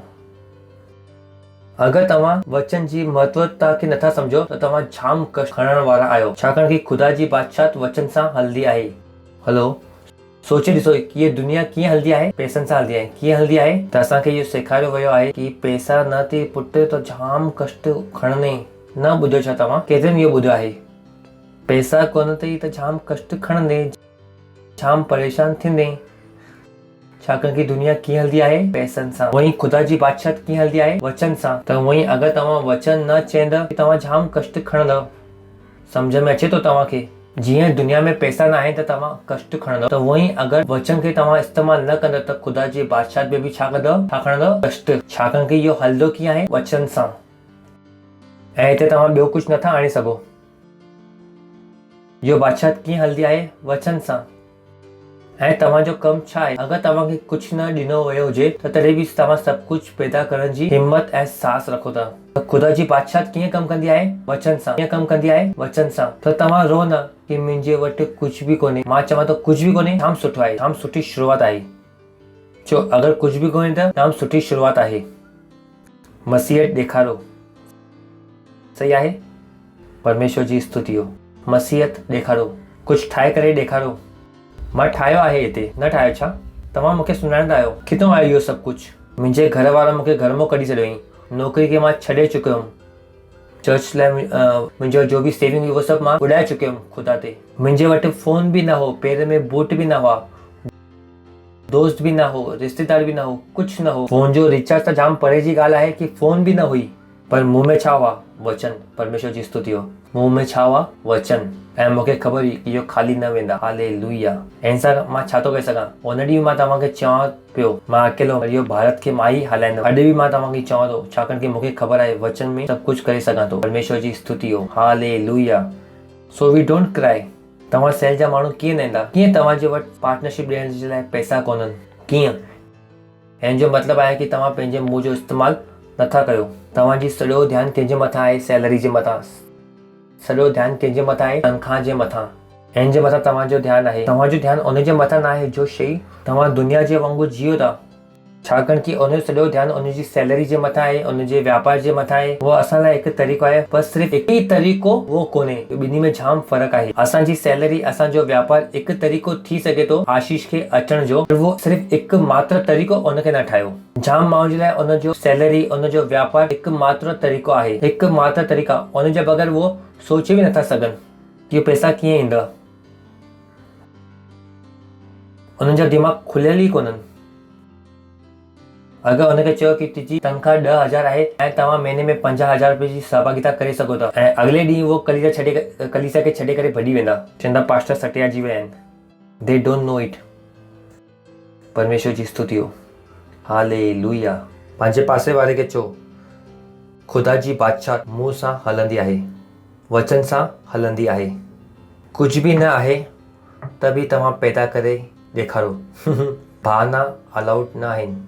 अगरि तव्हां वचन जी महत्वता खे नथा सम्झो त तव्हां जाम कष्ट खणण वारा आहियो, छाकाणि कि ख़ुदा जी बादशाह वचन सां हलंदी आहे। हलो, सोचे ॾिसो कि ये दुनिया कीअं हलंदी आहे? पैसनि सां हलंदी आहे। कीअं हलंदी आहे? त असांखे इहो सेखारियो वियो आहे कि पैसा न थी पुटु त जाम कष्ट खणंदे। न ॿुधो छा तव्हां? केतिरनि इहो ॿुधो आहे? पैसा कोन अथई त जाम कष्ट खणंदे, जाम परेशान थींदे। छाकाणि कि दुनिया कीअं हलंदी आहे? पैसनि सां। वहीं ख़ुदा जी बादशाह कीअं हलंदी आहे? वचन सां। त वहीं अगरि तव्हां वचन न चवंदव कि तव्हां जाम कष्ट खणंदव। सम्झ में अचे थो तव्हांखे? जीअं दुनिया में पैसा न आहे त तव्हां कष्ट खणंदव, त वहीं अगरि वचन खे तव्हां इस्तेमालु न कंदव त ख़ुदा जी बादशाह में बि छा कंदव? छा खणंदव? कष्ट। छाकाणि कि इहो हलंदो कीअं आहे? वचन सां। ऐं हिते तव्हां ॿियो कुझु नथा आणे सघो। इहो बादशाह कीअं हलंदी आहे? वचन सां। ऐं तव्हांजो कमु छा आहे? अगरि तव्हांखे कुझु न ॾिनो वियो हुजे त तॾहिं बि तव्हां सभु कुझु पैदा करण जी हिम्मत ऐं साहस रखो था। त ख़ुदा जी बादशाह कीअं कमु कंदी आहे? वचन सां। कीअं कमु कंदी आहे? वचन सां। त तव्हां रो न कि मुंहिंजे वटि कुझु बि कोन्हे। मां चवां थो कुझु बि कोन्हे, जाम सुठो आहे, जाम सुठी शुरूआत आहे। छो अगरि कुझु बि कोन्हे त जाम सुठी शुरूआत आहे। मसीहत ॾेखारो। सही आहे? परमेश्वर जी स्तुति हो। मसीहत ॾेखारो। कुझु ठाहे करे ॾेखारो। मां ठाहियो आहे हिते, न ठाहियो छा? तव्हां मूंखे सुञाणंदा आहियो। किथां आयो इहो सभु कुझु? मुंहिंजे घर वारा मूंखे घर मां कढी छॾियईं। नौकिरी खे मां छॾे चुकियो हुउमि। चर्च लाइ मुंहिंजो जो बि सेविंग हुई उहो सभु मां उॾाए चुकियो हुउमि ख़ुदा ते। मुंहिंजे वटि फ़ोन बि न हो, पेर में बूट बि न हुआ, दोस्त बि न हो, रिश्तेदार बि न हो, कुझु न हो। फ़ोन जो रिचार्ज त जाम परे जी ॻाल्हि आहे कि फ़ोन बि न हुई, पर मुंह में छा हुआ? वचन। परमेश्वर जी स्तुति हो। मुंह में छा हुआ? वचन। ऐं मूंखे ख़बर हुई कि इहो ख़ाली न वेंदा। हालेलुया। ऐं सां मां छा थो करे सघां? उन ॾींहुं मां तव्हांखे चवां पियो मां अकेलो इहो भारत खे मां ई हलाईंदुमि। अॼु बि मां तव्हांखे चवां थो, छाकाणि कि मूंखे ख़बर आहे वचन में सभु कुझु करे सघां थो। परमेश्वर जी स्तुति हो। Hallelujah. So we don't cry. तव्हां शहर जा माण्हू कीअं न ईंदा? कीअं तव्हांजे वटि पार्टनरशिप ॾियण जे लाइ पैसा कोन्हनि? कीअं? हिन जो मतिलबु आहे कि तव्हां पंहिंजे मुंहं जो इस्तेमालु नथा कयो। तव्हांजी सॼो ध्यानु कंहिंजे मथां आहे? सैलरी जे मथां। सॼो ध्यानु कंहिंजे मथां आहे? तनख़्वाह जे मथां। हिन जे मथां तव्हांजो ध्यानु आहे। तव्हांजो ध्यानु उन जे मथां न आहे जो शइ तव्हां दुनिया जे वांगुरु जियो था। छाकाणि कि उन जो सॼो ध्यानु उन जी सैलरी जे मथां आहे, उन जे वापार जे मथां आहे। उहो असां लाइ हिकु तरीक़ो आहे, पर सिर्फ़ु हिकु ई तरीक़ो उहो कोन्हे। ॿिन्ही में जाम फ़र्क़ु आहे। असांजी सैलरी, असांजो वापार हिकु तरीक़ो थी सघे थो आशीष खे अचण जो, उहो सिर्फ़ु हिकु मात्र तरीक़ो उनखे न ठाहियो। जाम माण्हुनि जे लाइ उनजो सैलरी, उनजो वापार हिकु मात्र तरीक़ो आहे, हिकु मात्र तरीक़ा। उन जे बग़ैर उहो सोचे बि नथा सघनि कि पैसा कीअं ईंदा। उन्हनि जा दिमाग़ खुलियल ई कोन्हनि। अगरि उनखे चयो कि तुंहिंजी तनख़्वाह 10,000 आहे ऐं तव्हां महीने में 50,000 रुपए जी सहभागिता करे सघो था, ऐं अॻिले ॾींहुं उहो कलीसिया खे छॾे करे भॼी वेंदा, चवंदा पास्टर सटिया जी विया आहिनि। They don't know it. परमेश्वर जी स्तुति हो। हालेलुया। पंहिंजे पासे वारे खे चओ, ख़ुदा जी बादशाह मुंहं सां हलंदी आहे, वचन सां हलंदी आहे। कुझु बि न आहे त बि तव्हां पैदा करे ॾेखारो। बहाना अलाउड न आहिनि।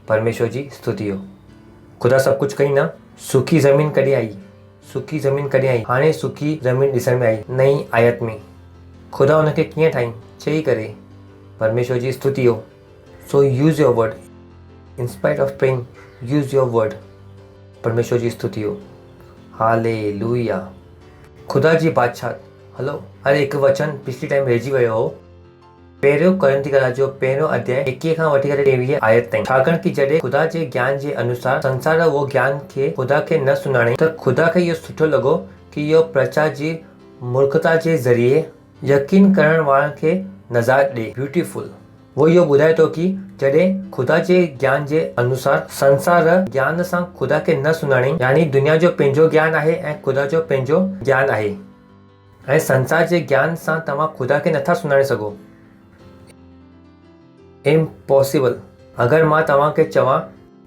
परमेश्वर जी स्तुति हो। ख़ुदा सभु कुझु कई न। सुकी ज़मीन कॾहिं आई? सुकी ज़मीन कॾहिं आई? हाणे सुकी ज़मीन ॾिसण में आई नई आयत में। ख़ुदा हुनखे कीअं ठाही? चई करे। परमेश्वर जी स्तुति हो। So use your word in spite of pain. Use your word. परमेश्वर जी स्तुति हो। हालेलुया। ख़ुदा जी बादशाह। हलो, अरे हिकु वचन पिछली टाइम रहिजी वियो हो। पहिरियों कोरिन्थी कलास जो पहिरियों अध्याय 21 खां वठी करे 23 आयत ताईं। छाकाणि कि जॾहिं ख़ुदा जे ज्ञान जे अनुसार संसार वो ज्ञान खे ख़ुदा खे न सुञाणे, त ख़ुदा खे इहो सुठो लॻो कि इहो प्रजा जी मूर्खता जे ज़रिए यकीन करण वारनि खे नज़ात ॾे। ब्यूटीफुल। वो इहो ॿुधाए थो कि जॾहिं ख़ुदा जे ज्ञान जे अनुसार संसार ज्ञान सां ख़ुदा खे न सुञाणे, यानी दुनिया जो पंहिंजो ज्ञान आहे ऐं ख़ुदा जो पंहिंजो ज्ञान आहे, ऐं संसार जे ज्ञान सां तव्हां ख़ुदा खे नथा सुञाणे सघो। इम्पॉसिबल। अगरि मां तव्हांखे चवां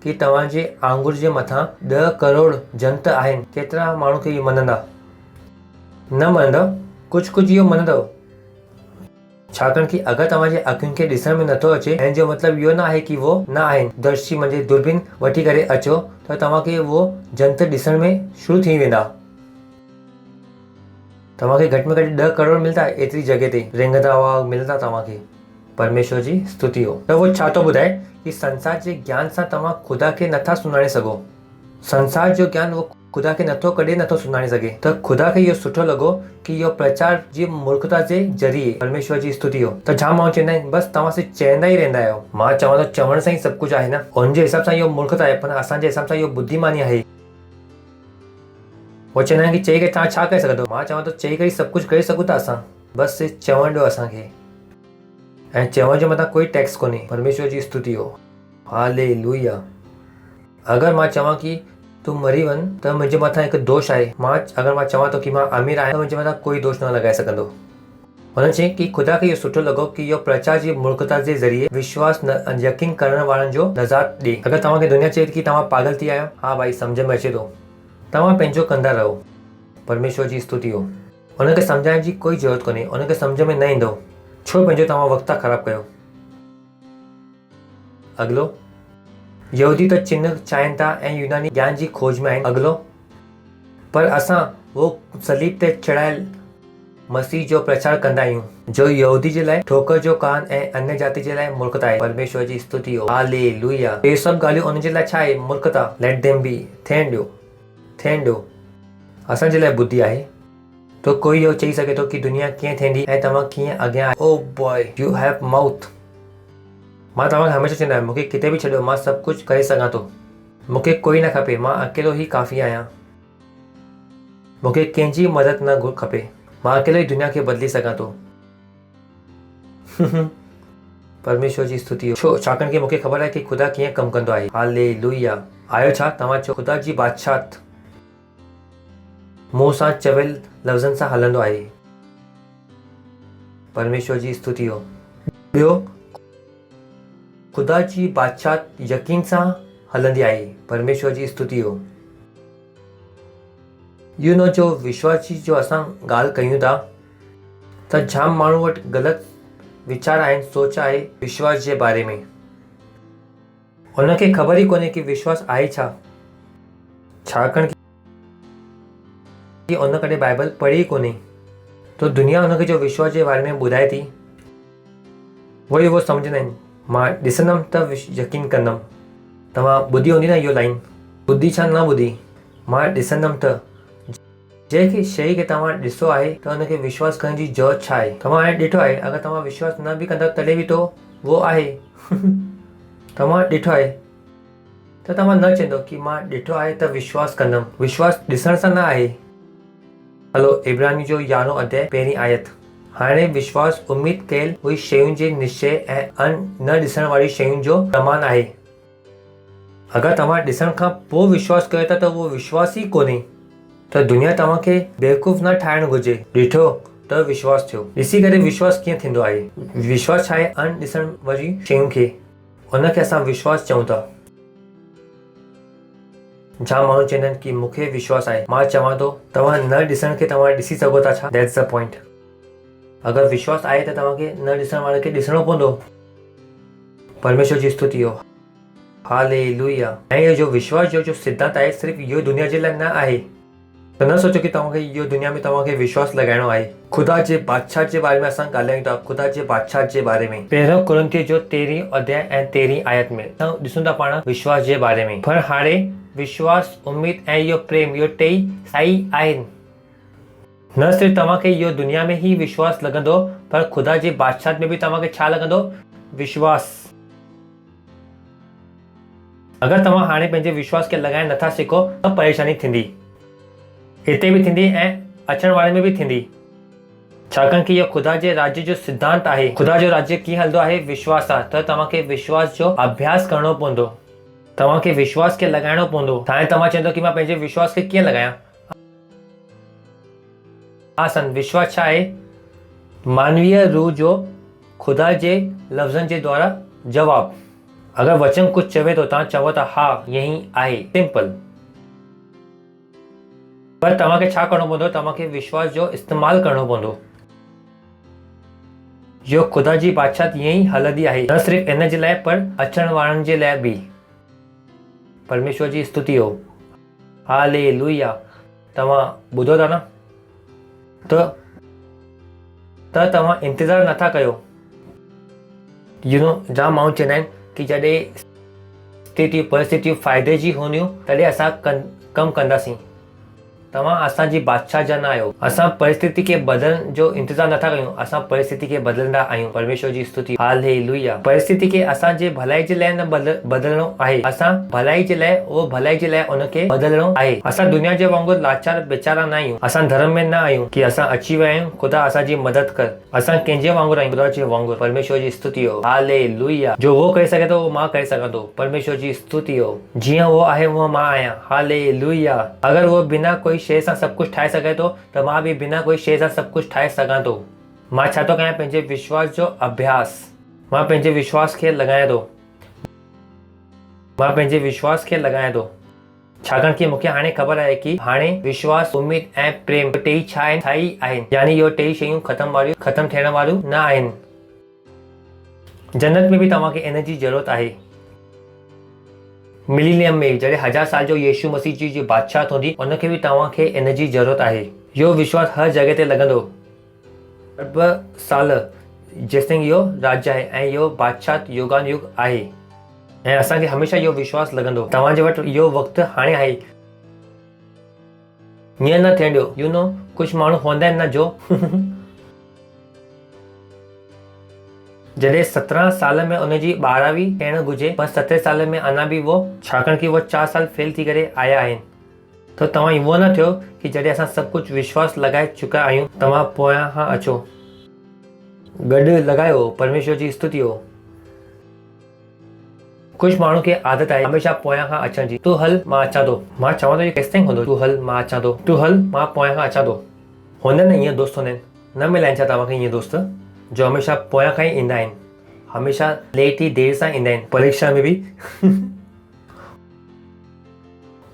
कि तव्हांजे आंगुर जे मथां 10 करोड़ जंत आहिनि, केतिरा माण्हू खे इहो मञंदा? न मञंदव, कुझु इहो मञंदव। छाकाणि कि अगरि तव्हांजे अखियुनि खे ॾिसण में नथो अचे, ऐं जो मतिलबु इहो न आहे कि वो न आहिनि, दर्शी म्हणजे दूरबीन वठी करे अचो त तव्हांखे वो जंत ॾिसण में शुरू थी वेंदा। तव्हांखे घटि में घटि 10 करोड़ मिलंदा एतिरी जॻह ते, रेंगंदा हुआ मिलंदा तव्हांखे। परमेश्वर जी स्तुति हो। त वो छा थो ॿुधाए कि संसार जे ज्ञान सां तव्हां ख़ुदा खे नथा सुञाणे सघो। संसार जो ज्ञान वो ख़ुदा खे कॾहिं नथो सुञाणे सघे। त ख़ुदा खे इहो सुठो लॻो कि इहो प्रचार जी मूर्खता जे ज़रिए, परमेश्वर जी स्तुति हो। त जाम माण्हू चवंदा आहिनि बसि तव्हां सिर्फ़ु चवंदा ई रहंदा आहियो। मां चवां थो चवण सां ई सभु कुझु आहे न, उनजे हिसाब सां इहो मूर्खता आहे, पर असांजे हिसाब सां इहो बुद्धिमानी आहे। वो चवंदा आहिनि कि चई करे तव्हां छा करे सघंदो? मां चवां थो चई करे सभु कुझु करे सघूं था असां, बसि सिर्फ़ु चवण ॾियो असांखे, ऐं चवण जे मथां कोई टैक्स कोन्हे। परमेश्वर जी स्तुति हो। हालेलुया। अगरि मां चवां कि तूं मरी वञ त मुंहिंजे मथां हिकु दोष आहे। अगरि मां चवां थो कि मां अमीर आहियां त मुंहिंजे मथां कोई दोष न लॻाए सघंदो। हुन चई कि ख़ुदा खे इहो सुठो लॻो कि इहो प्रचार जी मूर्खता जे ज़रिए विश्वास यकीन करण वारनि जो नज़ात ॾे। अगरि तव्हांखे दुनिया चए कि तव्हां पागल थी आहियो, हा भाई सम्झ में अचे थो, तव्हां पंहिंजो कंदा रहो। परमेश्वर जी स्तुति हो। हुनखे सम्झाइण जी कोई ज़रूरत कोन्हे, हुनखे सम्झ में न ईंदो, छो पंहिंजो तव्हां वक़्तु था ख़राबु कयो। अॻिलो, यहूदी त चिन्ह चाहिनि था ऐं यूनानी ज्ञान जी खोज में आहिनि। अॻिलो, पर असां वो सलीब ते चढ़ायल मसीह जो प्रचार कंदा आहियूं, जो यहूदी जे लाइ ठोकर जो कान ऐं अन्य जाति जे लाइ मूर्खता आहे। परमेश्वर जी स्तुति हो। हालेलुया। हे सभु ॻाल्हियूं उन जे लाइ छा आहे? मूर्खता। Let them be. थियण ॾियो। असांजे लाइ बुद्धि आहे। तो कोई इहो चई सघे थो कि दुनिया कीअं थींदी ऐं तव्हां कीअं अॻियां आहे। Oh boy, you have mouth. मां तव्हांखे हमेशह चवंदो आहियां, मूंखे किथे बि छॾियो, मां सभु कुझु करे सघां थो। मूंखे कोई न खपे, मां अकेलो ई काफ़ी आहियां। मूंखे कंहिंजी मदद न खपे, मां अकेलो ई दुनिया खे बदिली सघां थो। परमेश्वर जी स्तुति हो। छो? छाकाणि कि मूंखे ख़बर आहे कि ख़ुदा कीअं कमु कंदो आहे। हालेलुया। आयो छा? तव्हां चओ ख़ुदा जी बादशाहत मुंहुं सां चवियल लफ़्ज़नि सां हलंदो आहे। परमेश्वर जी स्तुति हो। ॿियो, ख़ुदा जी बादशाहत यकीन सां हलंदी आहे। परमेश्वर जी स्तुति हो। जो विश्वास जी जो असां ॻाल्हि कयूं था त जाम माण्हू वटि ग़लति वीचार आहिनि, सोच आहे विश्वास जे बारे में। उनखे ख़बर ई कोन्हे कि विश्वास आहे छा, छाकाणि कि उन कॾहिं बाइबल पढ़ी कोन्हे। तो दुनिया उनखे जो विश्वास जे बारे में ॿुधाए थी, वो सम्झंदा आहिनि मां ॾिसंदमि त यकीन कंदमि। तव्हां ॿुधी हूंदी न इहो लाइन, ॿुधी छा न ॿुधी? मां ॾिसंदमि त। जंहिं शइ खे तव्हां ॾिसो आहे त हुनखे विश्वास करण जी ज़रूरत छा आहे? तव्हां हाणे ॾिठो आहे, अगरि तव्हां विश्वास न बि कंदव तॾहिं बि तो वो आहे। तव्हां ॾिठो आहे त तव्हां न चवंदव कि मां ॾिठो आहे त विश्वास कंदमि। विश्वास ॾिसण सां न आहे। हलो, इब्रानी जो 11 अध्याय 1 आयत। हाणे विश्वास उम्मीद कयल हुई शयुनि जे निश्चय ऐं न ॾिसण वारी शयुनि जो प्रमाण आहे। अगरि तव्हां ॾिसण खां पोइ विश्वास कयो था त उहो विश्वास ई कोन्हे। त दुनिया तव्हांखे बेवकूफ़ न ठाहिणु घुर्जे। ॾिठो त विश्वास थियो, ॾिसी करे विश्वास कीअं थींदो आहे? विश्वास छा आहे? ॾिसण वारी शयुनि खे, उनखे असां विश्वास चऊं था। जाम माण्हू चवंदा आहिनि कि मूंखे विश्वास आहे। मां चवां थो तव्हां न ॾिसण खे तव्हां ॾिसी सघो था छा? That's the point. अगरि विश्वास आहे त तव्हांखे न ॾिसण वारे खे ॾिसणो पवंदो। परमेश्वर जी स्तुति हो। हालेलुया। ऐं इहो जो विश्वास जो सिद्धांत आहे, सिर्फ़ु इहो दुनिया जे लाइ न आहे। त न सोचो कि तव्हांखे इहो दुनिया में तव्हांखे विश्वास लॻाइणो आहे। ख़ुदा जे बादशाह जे बारे में असां ॻाल्हायूं था। ख़ुदा जे बादशाह जे बारे में 1 कुरिन्थियो जो 13 अध्याय ऐं 13 आयत में असां ॾिसूं था पाण विश्वास जे बारे में। पर हाणे विश्वास, उम्मीद ऐं इहो प्रेम, इहो टेई साई आहिनि। न सिर्फ़ु तव्हांखे इहो दुनिया में ई विश्वास लॻंदो, पर ख़ुदा जे बादशाह में बि तव्हांखे छा लॻंदो? विश्वास। अगरि तव्हां हाणे पंहिंजे विश्वास खे लॻाइण नथा सिखो त परेशानी थींदी, हिते बि थींदी ऐं अचण वारे में बि थींदी। छाकाणि कि इहो ख़ुदा जे राज्य जो सिद्धांत आहे। ख़ुदा जो राज्य कीअं हलंदो आहे? विश्वास आहे। त तव्हांखे विश्वास जो अभ्यास करणो पवंदो। तव्हांखे विश्वास खे लॻाइणो पवंदो। हाणे तव्हां चवंदो कि मां पंहिंजे विश्वास खे कीअं लॻायां? आसन। विश्वास छा आहे? मानवीय रूह जो ख़ुदा जे लफ़्ज़नि जे द्वारा जवाब। अगरि वचन कुझु चवे थो, तव्हां चवो था हा यही आहे, सिंपल। पर तव्हांखे छा करणो पवंदो? तव्हांखे विश्वास जो इस्तेमालु करणो पवंदो। जो ख़ुदा जी बादशाह ईअं ई हलंदी आहे, न सिर्फ़ु इन जे लाइ पर अचण वारनि जे लाइ बि। परमेश्वर जी स्तुति हो। हालेलुया। तव्हां ॿुधो था न? त तव्हां इंतज़ारु नथा कयो। जाम माण्हू चवंदा आहिनि कि जॾहिं परिस्थितियूं फ़ाइदे जी हूंदियूं तॾहिं असां कमु कंदासीं। तव्हां असांजी बादशाह जा न आहियो। असां परिस्थिति खे बदलण जो इंतज़ारु नथा कयूं, असां परिस्थिति खे बदलंदा आहियूं। परमेश्वर जी स्तुति। हालेलुया। परिस्थिति खे असांजे भलाई जे लाइ न बदलणो आहे, असां भलाई जे लाइ उनखे बदलणो आहे। असां दुनिया जे वांगुरु लाचार बेचारा न आहियूं। असां धर्म में न आहियूं कि असां अची विया आहियूं, ख़ुदा असांजी मदद कर। असां कंहिंजे वांगुरु आहियूं? ख़ुदा जे वांगुरु। परमेश्वर जी स्तुति हो। हालेलुया। जो वो करे सघे थो उहो मां करे सघां थो। परमेश्वर जी स्तुति हो। जीअं वो आहे उहो मां आहियां। हालेलुया। अगरि वो बिना कोई शइ सां सभु कुझु ठाहे सघे थो त मां बि बिना कोई शइ सां सभु कुझु ठाहे सघां थो। मां छा थो कयां? पंहिंजे विश्वास जो अभ्यास। मां पंहिंजे विश्वास खे लॻायां थो। छाकाणि कि मूंखे हाणे ख़बर आहे कि हाणे विश्वास, उम्मीद ऐं प्रेम टेई छा आहिनि। यानी इहो टेई शयूं ख़तम थियण वारियूं न आहिनि। जन्नत में बि तव्हांखे इन जी ज़रूरत आहे। मिलीनियम में जॾहिं 1000 साल जो यीशु मसीह जी बादशाह हूंदी, उनखे बि तव्हांखे इन जी ज़रूरत आहे। इहो विश्वास हर जॻह ते लॻंदो। 2 साल जेसिताईं इहो राज्य आहे ऐं इहो बादशाह युगान युग आहे ऐं असांखे हमेशह इहो विश्वास लॻंदो। तव्हांजे वटि इहो वक़्तु हाणे आहे। हीअं न थियण ॾियो। कुझु माण्हू हूंदा आहिनि न जो जॾहिं 17 साल में उनजी 12वीं थियण घुरिजे, पर 17 साल में अञा बि वो, छाकाणि कि वो 4 साल फेल थी करे आया आहिनि। त तव्हां इहो न थियो कि जॾहिं असां सभु कुझु विश्वास लॻाए चुका आहियूं, तव्हां पोयां खां अचो। गॾु लॻायो। परमेश्वर जी स्तुति हो। कुझु माण्हू खे आदत आहे हमेशह पोयां खां अचण जी। तूं हल मां अचां थो। मां चवां थो इहो केसिताईं हूंदो? तूं हल मां अचां थो, तूं हल मां पोयां खां अचां थो। हूंदा न ईअं दोस्त हूंदा आहिनि। न मिलाइनि छा तव्हांखे ईअं दोस्त जो हमेशह पोयां खां ई ईंदा आहिनि, हमेशह लेट ई देर सां ईंदा आहिनि। परीक्षा में बि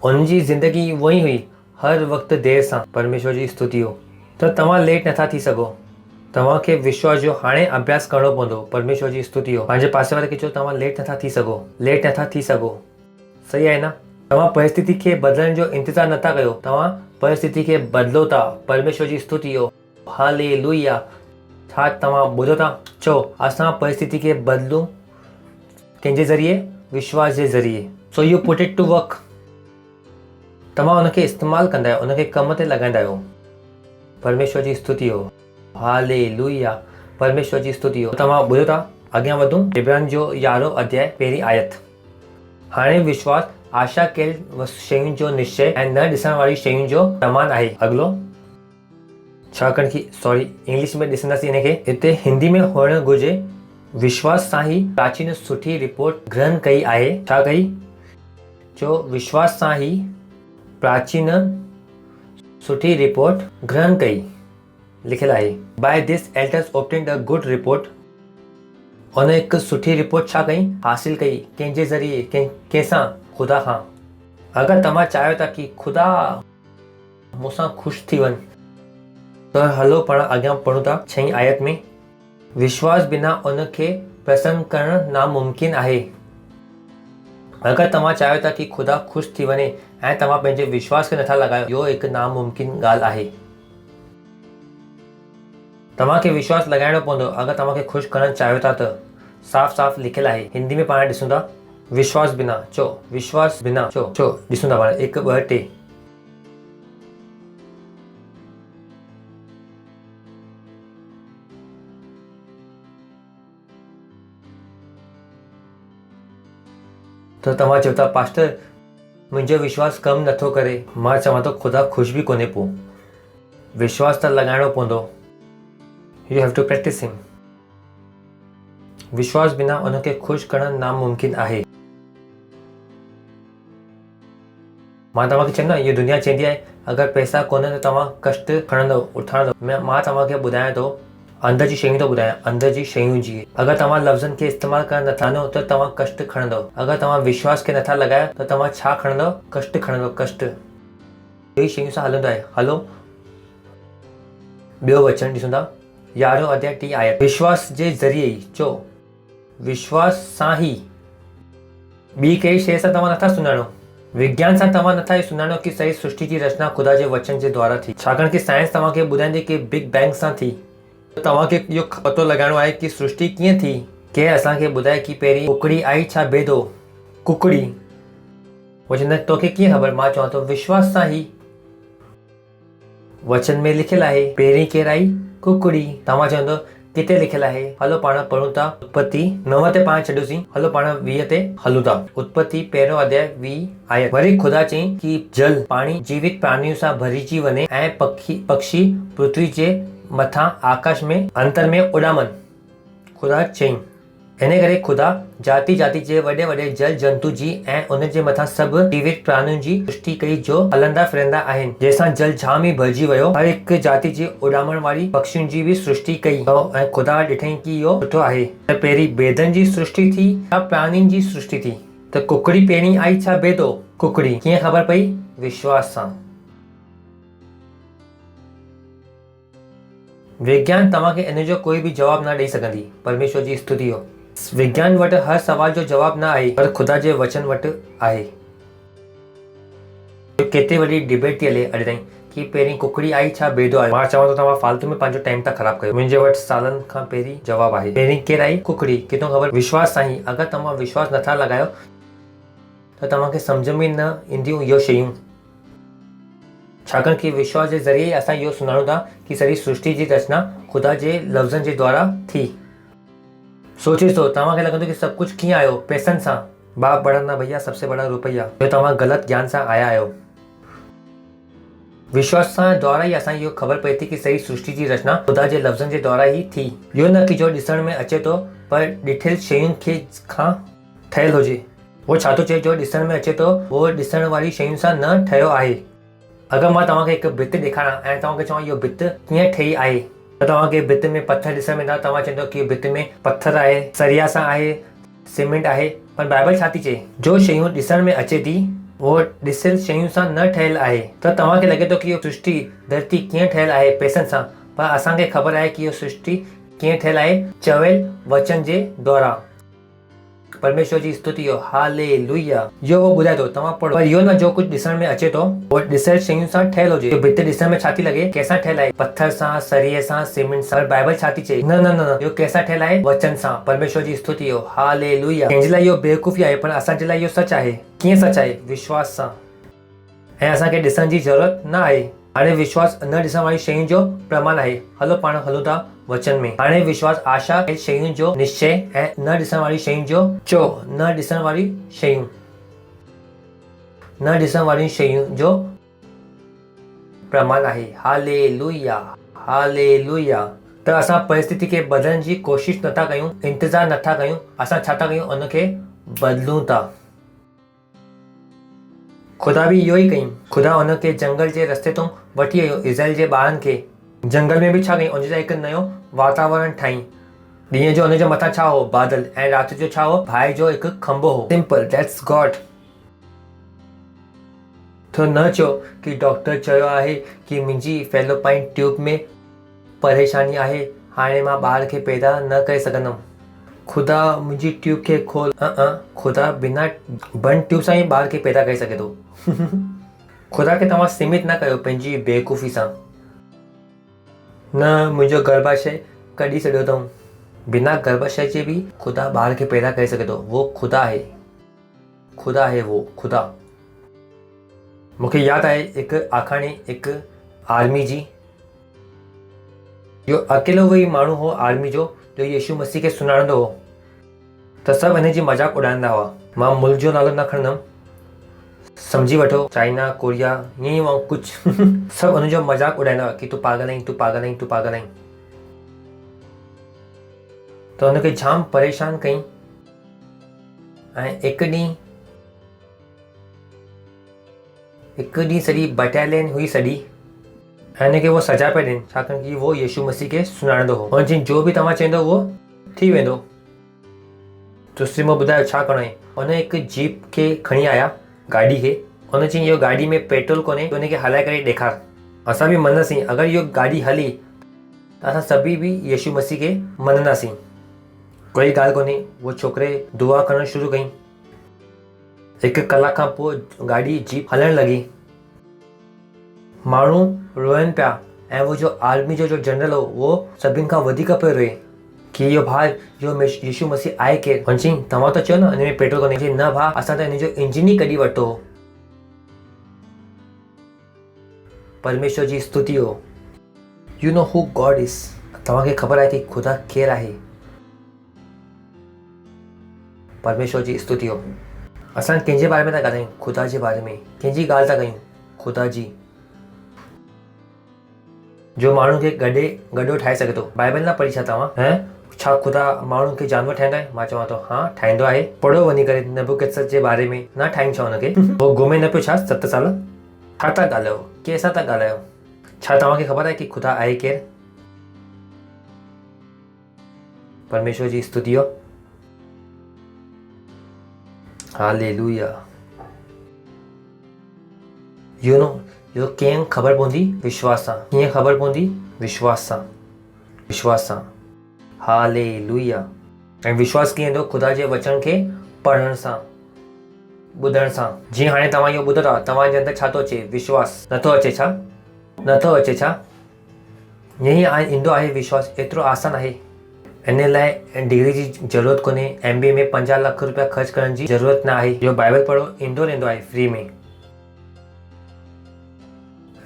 उनजी ज़िंदगी उहा ई हुई, हर वक़्तु देर सां। परमेश्वर जी स्तुति हो। त तव्हां लेट नथा थी सघो। तव्हांखे विश्वास जो हाणे अभ्यास करणो पवंदो। परमेश्वर जी स्तुति हो। पंहिंजे पासे वारे खे चओ तव्हां लेट नथा थी सघो। सही आहे न? तव्हां परिस्थिति खे बदिलण जो इंतज़ारु नथा कयो, तव्हां परिस्थिति खे बदिलो था। परमेश्वर जी स्तुति हो। हालेलुया। छा तव्हां ॿुधो था? चओ असां परिस्थिति खे बदिलूं कंहिंजे ज़रिए? विश्वास जे ज़रिए। So you put it to work. तव्हां उनखे इस्तेमालु कंदा आहियो, उनखे कम ते लॻाईंदा आहियो। परमेश्वर जी स्तुति हो। हालेलुया। परमेश्वर जी स्तुति हो। तव्हां ॿुधो था? अॻियां वधूं। इब्राहिम जो 11 अध्याय 1 आयत। हाणे विश्वास आशा कयल शयुनि जो निश्चय ऐं न ॾिसण वारी शयुनि जो प्रमाण आहे। अॻिलो छाकाणि कि इंग्लिश में ॾिसंदासीं इनखे। हिते हिंदी में हुअणु घुरिजे विश्वास सां ई प्राचीन सुठी रिपोर्ट ग्रहण कई आहे। छा कई? जो विश्वास सां ई प्राचीन सुठी रिपोर्ट ग्रहण कई। लिखियलु आहे by this elders obtained a good report. उन हिकु सुठी रिपोर्ट छा कई? हासिल कई। कंहिंजे ज़रिए? कंहिंसां? ख़ुदा खां। अगरि तव्हां चाहियो था कि ख़ुदा मूंसां ख़ुशि थी वञ, त हलो पाण अॻियां पढ़ूं था 6 आयत में। विश्वास बिना उनखे प्रसन्न करणु नामुमकिन आहे। अगरि तव्हां चाहियो था कि ख़ुदा ख़ुशि थी वञे ऐं तव्हां पंहिंजे विश्वास खे नथा लॻायो, इहो हिकु नामुमकिन ॻाल्हि आहे। तव्हांखे विश्वास लॻाइणो पवंदो अगरि तव्हांखे ख़ुशि करणु चाहियो था त। साफ़ साफ़ लिखियलु आहे। हिंदी में पाण ॾिसूं था विश्वास बिना। चो विश्वास बिना। चो ॾिसूं था पाण 1 2 3। त तव्हां चओ था पास्टर मुंहिंजो विश्वास कमु नथो करे। मां चवां थो ख़ुदा ख़ुशि बि कोन्हे। पोइ विश्वास त लॻाइणो पवंदो। You have to practise him. विश्वास बिना उनखे खुश करण नामुमकिन आहे। मां तव्हांखे चयो न, इहा दुनिया चवंदी आहे अगरि पैसा कोन त तव्हां कष्ट खणंदव उठाईंदव। मां तव्हांखे ॿुधायां थो, अंदर जी शयूं थो ॿुधायां, अंदर जी शयूं जी। अगरि तव्हां लफ़्ज़नि खे इस्तेमालु करणु नथा नो त तव्हां कष्ट खणंदव। अगरि तव्हां विश्वास खे नथा लॻायो त तव्हां छा खणंदव? कष्ट खणंदव, कष्ट। इहे शयूं सां हलंदो आहे। हलो ॿियो वचन ॾिसूं था, 11 अध्याय 3 आयत। विश्वास जे ज़रिए ई चो, विश्वास सां ई। ॿी कहिड़ी शइ सां तव्हां नथा सुञाणो। विज्ञान सां तव्हां नथा इहो सुञाणो कि सही सृष्टि जी रचना ख़ुदा जे वचन जे द्वारा थी। छाकाणि कि साइंस तव्हांखे ॿुधाईंदी कि बिग बैंग सां थी। तव्हांखे इहो पतो लॻाइणो आहे कि सृष्टि कीअं थी। केरु असांखे ॿुधाए कि पहिरीं कुकड़ी आई छा बेदो? कुकड़ी। वो चवंदा तोखे कीअं ख़बर? मां चवां थो विश्वास सां ई। वचन में लिखियलु आहे पहिरीं केरु आई? कुकड़ी। तव्हां चवंदो किथे लिखियलु आहे? हलो पाण पढ़ूं था उत्पत्ति 9 ते पाण छॾियोसीं। हलो पाण 20 ते हलूं था। उत्पत्ति 1 अध्याय 20 आयत। वरी ख़ुदा चई कि जल पाणी जीवित प्राणियों सां भरिजी वञे ऐं पक्षी पृथ्वी जे मथां आकाश में अंतर में उॾामनि। ख़ुदा चई। इन करे ख़ुदा जाति जाति जे वॾे वॾे जल जंतु जी ऐं उन जे मथां सभु जीवित प्राणियुनि जी सृष्टि कई जो हलंदा फिरंदा आहिनि, जंहिंसां जल जाम ई भरिजी वियो। हर हिकु जाति जी उॾामण वारी पक्षियुनि जी बि सृष्टि कई ऐं ख़ुदा ॾिठईं कि इहो सुठो आहे। त पहिरीं बेदनि जी सृष्टि थी या प्राणियुनि जी सृष्टि थी? त कुकड़ी पहिरीं आई छा बेदो? कुकड़ी। कीअं ख़बर पई? विश्वास सां। विज्ञान तव्हांखे इन जो कोई बि जवाब न ॾेई सघंदी। परमेश्वर जी स्तुति हो। विज्ञान वटि हर सवाल जो जवाब न आहे, पर ख़ुदा जे वचन वटि आहे। केतिरी वॾी डिबेट थी हले अॼु ताईं कि पहिरीं कुकड़ी आई छा बेदो आहे। मां चवां थो तव्हां फालतू में पंहिंजो टाइम था ख़राबु कयो। मुंहिंजे वटि सालनि खां पहिरीं जवाबु आहे। पहिरीं केरु आई? कुकड़ी। किथां ख़बर? विश्वास सां ई। अगरि तव्हां विश्वास नथा लॻायो त तव्हांखे सम्झ में न ईंदियूं इहो शयूं। छाकाणि कि विश्वास जे ज़रिए ई असां इहो सुञाणूं था कि सॼी सृष्टि जी रचना ख़ुदा जे लफ़्ज़नि जे द्वारा थी। सोचे थो तव्हांखे लॻंदो कि सभु कुझु कीअं आयो? पैसनि सां। बाप बड़ा ना भैया, सबसे बड़ा रुपया। जो तव्हां ग़लति ज्ञान सां आया आहियो। विश्वास सां द्वारा ई असां इहो ख़बर पए थी कि सही सृष्टि जी रचना ख़ुदा जे लफ़्ज़नि जे द्वारा ई थी। इहो न कि जो ॾिसण में अचे थो पर ॾिठल शयुनि खे खां ठहियलु हुजे। उहो छा थो चए? जो ॾिसण में अचे थो उहो ॾिसण वारी शयुनि सां न ठहियो आहे। अगरि मां तव्हांखे हिकु भित ॾेखारियां ऐं तव्हांखे चवां इहो भित कीअं ठही आहे, त तव्हांखे भित में पत्थर ॾिसण में ईंदा। तव्हां चवंदो कि भित में पत्थर आहे, सरिया सां आहे, सीमेंट आहे। पर बाइबल छा थी चए? जो शयूं ॾिसण में अचे थी उहो ॾिसियल शयुनि सां न ठहियलु आहे। त तव्हांखे लॻे थो कि इहो सृष्टि धरती कीअं ठहियलु आहे? पैसनि सां। पर असांखे ख़बर आहे कि इहो सृष्टि कीअं ठहियलु आहे? चवियल वचन जे द्वारा। परमेश्वर जी स्तुति हो। हालेलुया। इहो वो ॿुधाए थो, तव्हां पढ़ो। पर इहो न जो कुझु ॾिसण में अचे थो उहो ॾिसियल शयुनि सां ठहियलु हुजे। भित ॾिसण में छा थी लॻे? कंहिंसां ठहियलु आहे? पत्थर सां, सरिये सां, सीमेंट सां। बाइबल छा थी चए? न न न, इहो कंहिंसां ठहियलु आहे? वचन सां। परमेश्वर जी स्तुति हो। हालेलुया। कंहिंजे लाइ इहो बेवकूफ़ी आहे, पर असांजे लाइ इहो सच आहे। कीअं सच आहे? विश्वास सां। ऐं असांखे ॾिसण जी ज़रूरत न आहे। हाणे विश्वास न ॾिसण वारी शयुनि जो प्रमाण आहे। हलो पाण हलूं था वचन में। हाणे विश्वास आशा शयुनि जो निश्चय ऐं न ॾिसण वारी शयुनि जो चो। न ॾिसण वारी शयूं, न ॾिसण वारी शयुनि जो प्रमाण आहे। Hallelujah, hallelujah. त असां परिस्थिति खे बदलण जी कोशिशि नथा कयूं, इंतज़ारु नथा कयूं। असां छा था कयूं? उनखे बदिलूं था। ख़ुदा बि इहो ई कयूं। ख़ुदा उनखे जंगल जे रस्ते तां वठी वियो इज़राइल जे ॿारनि खे। जंगल में बि छा कयूं? उनजे लाइ हिकु नयो वातावरण ठाहीं। ॾींहं जो उनजे मथां छा हो? बादल। ऐं राति जो छा हो? बाहि जो हिकु खंभो हो। Simple, that's God. तो न चयो कि डॉक्टर चयो आहे कि मुंहिंजी फेलोपाइन ट्यूब में परेशानी आहे, हाणे मां ॿार खे पैदा न करे सघंदमि। ख़ुदा मुंहिंजी ट्यूब खे खोल। ख़ुदा बिना बंदि ट्यूब सां ई ॿार खे पैदा करे सघे थो। ख़ुदा खे तव्हां सीमित न कयो पंहिंजी बेवकूफ़ी सां। न मुंहिंजो गर्भाशय कढी छॾियो अथऊं। बिना गर्भाशय जे बि ख़ुदा ॿार खे पैदा करे सघे थो। वो ख़ुदा आहे। ख़ुदा आहे वो ख़ुदा। मूंखे यादि आहे हिकु आखाणी, हिकु आर्मी जी। इहो अकेलो वही माण्हू हो आर्मी जो यीशु मसीह खे सुञाणंदो हो। त सभु हिन जी मज़ाक उॾाईंदा हुआ। मां मुल्क जो नालो न खणंदुमि, सम्झी वठो, चाइना, कोरिया, ईअं ई कुझु। सभु हुनजो मज़ाक उॾाईंदा हुआ कि तूं पागल आहीं, तूं पागल आहीं, तूं पागल आहीं। त हुनखे जाम परेशान कई ऐं हिकु ॾींहुं सॼी बटालियन हुई सॼी ऐं हिनखे वो सजा पिया ॾियनि छाकाणि कि वो यीशु मसीह खे सुञाणंदो हो हुन चयईं जो बि तव्हां चवंदो उहो थी वेंदो। तुसी मूं ॿुधायो छा करिणो आहे। हुन हिकु जीप खे खणी आया गाॾी खे, हुन चयईं इहो गाॾी में पेट्रोल कोन्हे, हुनखे हलाए करे ॾेखार। असां बि मञंदासीं अगरि इहो गाॾी हली त असां सभी बि यीशु मसीह खे मञंदासीं, कोई ॻाल्हि कोन्हे। उहो छोकिरे दुआ करणु शुरू कई। हिकु कलाक खां पोइ गाॾी जीप हलणु लॻी। माण्हू रोइनि पिया ऐं वो जो आर्मी जो जनरल हो उहो सभिनि खां वधीक पियो रोए कि इहो भाउ इहो यीशु मसीह आहे केरु। हुन चयईं तव्हां त चयो न हिन में पेट्रोल कोन्हे। चयईं न भाउ असां त हिन जो इंजिन ई कढी वरितो हो। परमेश्वर जी स्तुति हो। You know who God is. तव्हांखे ख़बर आहे कि ख़ुदा केरु आहे। परमेश्वर जी स्तुति हो। असां कंहिंजे बारे में था ॻाल्हायूं? ख़ुदा जे बारे में। कंहिंजी ॻाल्हि था कयूं? ख़ुदा जी, जो माण्हू खे गॾो ठाहे सघे थो। बाइबल न पढ़ी छा तव्हां? छा ख़ुदा माण्हू खे जानवर ठाहींदो आहे? मां चवां थो हा ठाहींदो आहे। पढ़ो वञी करे नबूकदनेस्सर जे बारे में। न ठाहीनि छा हुनखे? उहो घुमे न पियो छा 7 साल? छा था ॻाल्हायो? कंहिंसां था ॻाल्हायो? छा तव्हांखे ख़बर आहे कि ख़ुदा आहे केरु? परमेश्वर जी स्तुति हो। हालेलुया। यू नो इहो कीअं ख़बर पवंदी? विश्वास सां। कीअं ख़बर पवंदी? विश्वास सां। विश्वास सां। हालेलुया। ऐं विश्वास कीअं ईंदो? ख़ुदा जे वचन खे पढ़ण सां, ॿुधण सां। जीअं हाणे तव्हां इहो ॿुधो था, तव्हांजे अंदरि छा थो अचे? विश्वास। नथो अचे छा? नथो अचे छा? ईअं ई ईंदो आहे विश्वास। एतिरो आसान आहे। इन लाइ डिग्री जी ज़रूरत कोन्हे। MBA में 50 लाख रुपया ख़र्च करण जी ज़रूरत न आहे। इहो बाइबल पढ़ो, ईंदो रहंदो आहे फ्री में।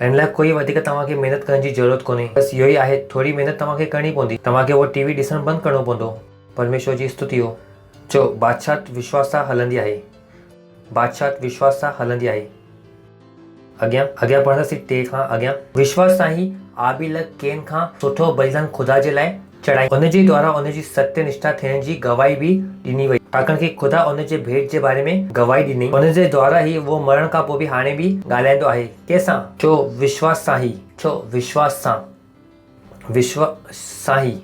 इन लाइ कोई वधीक तव्हांखे महिनत करण जी ज़रूरत कोन्हे। बसि इहो ई आहे, थोरी महिनत तव्हांखे करणी पवंदी। तव्हांखे उहो टीवी ॾिसणु बंदि करिणो पवंदो। परमेश्वर जी स्तुति हो। चो बादशाह विश्वास सां हलंदी आहे। बादशाह विश्वास सां हलंदी आहे। अॻियां पढ़ंदासीं 3 खां अॻियां। विश्वास सां ई आबिल केन खां सुठो बलिदान ख़ुदा जे लाइ चढ़ाई। उनजे द्वारा उनजी सत्यनिष्ठा थियण जी गवाही बि ॾिनी वई छाकाणि कि ख़ुदा उनजे भेट जे बारे में गवाही ॾिनी। उनजे द्वारा ई वो मरण खां पोइ बि हाणे बि ॻाल्हाईंदो आहे। कंहिंसां? छो विश्वास सां ई। छो विश्वास सां। विश्वास सां ई।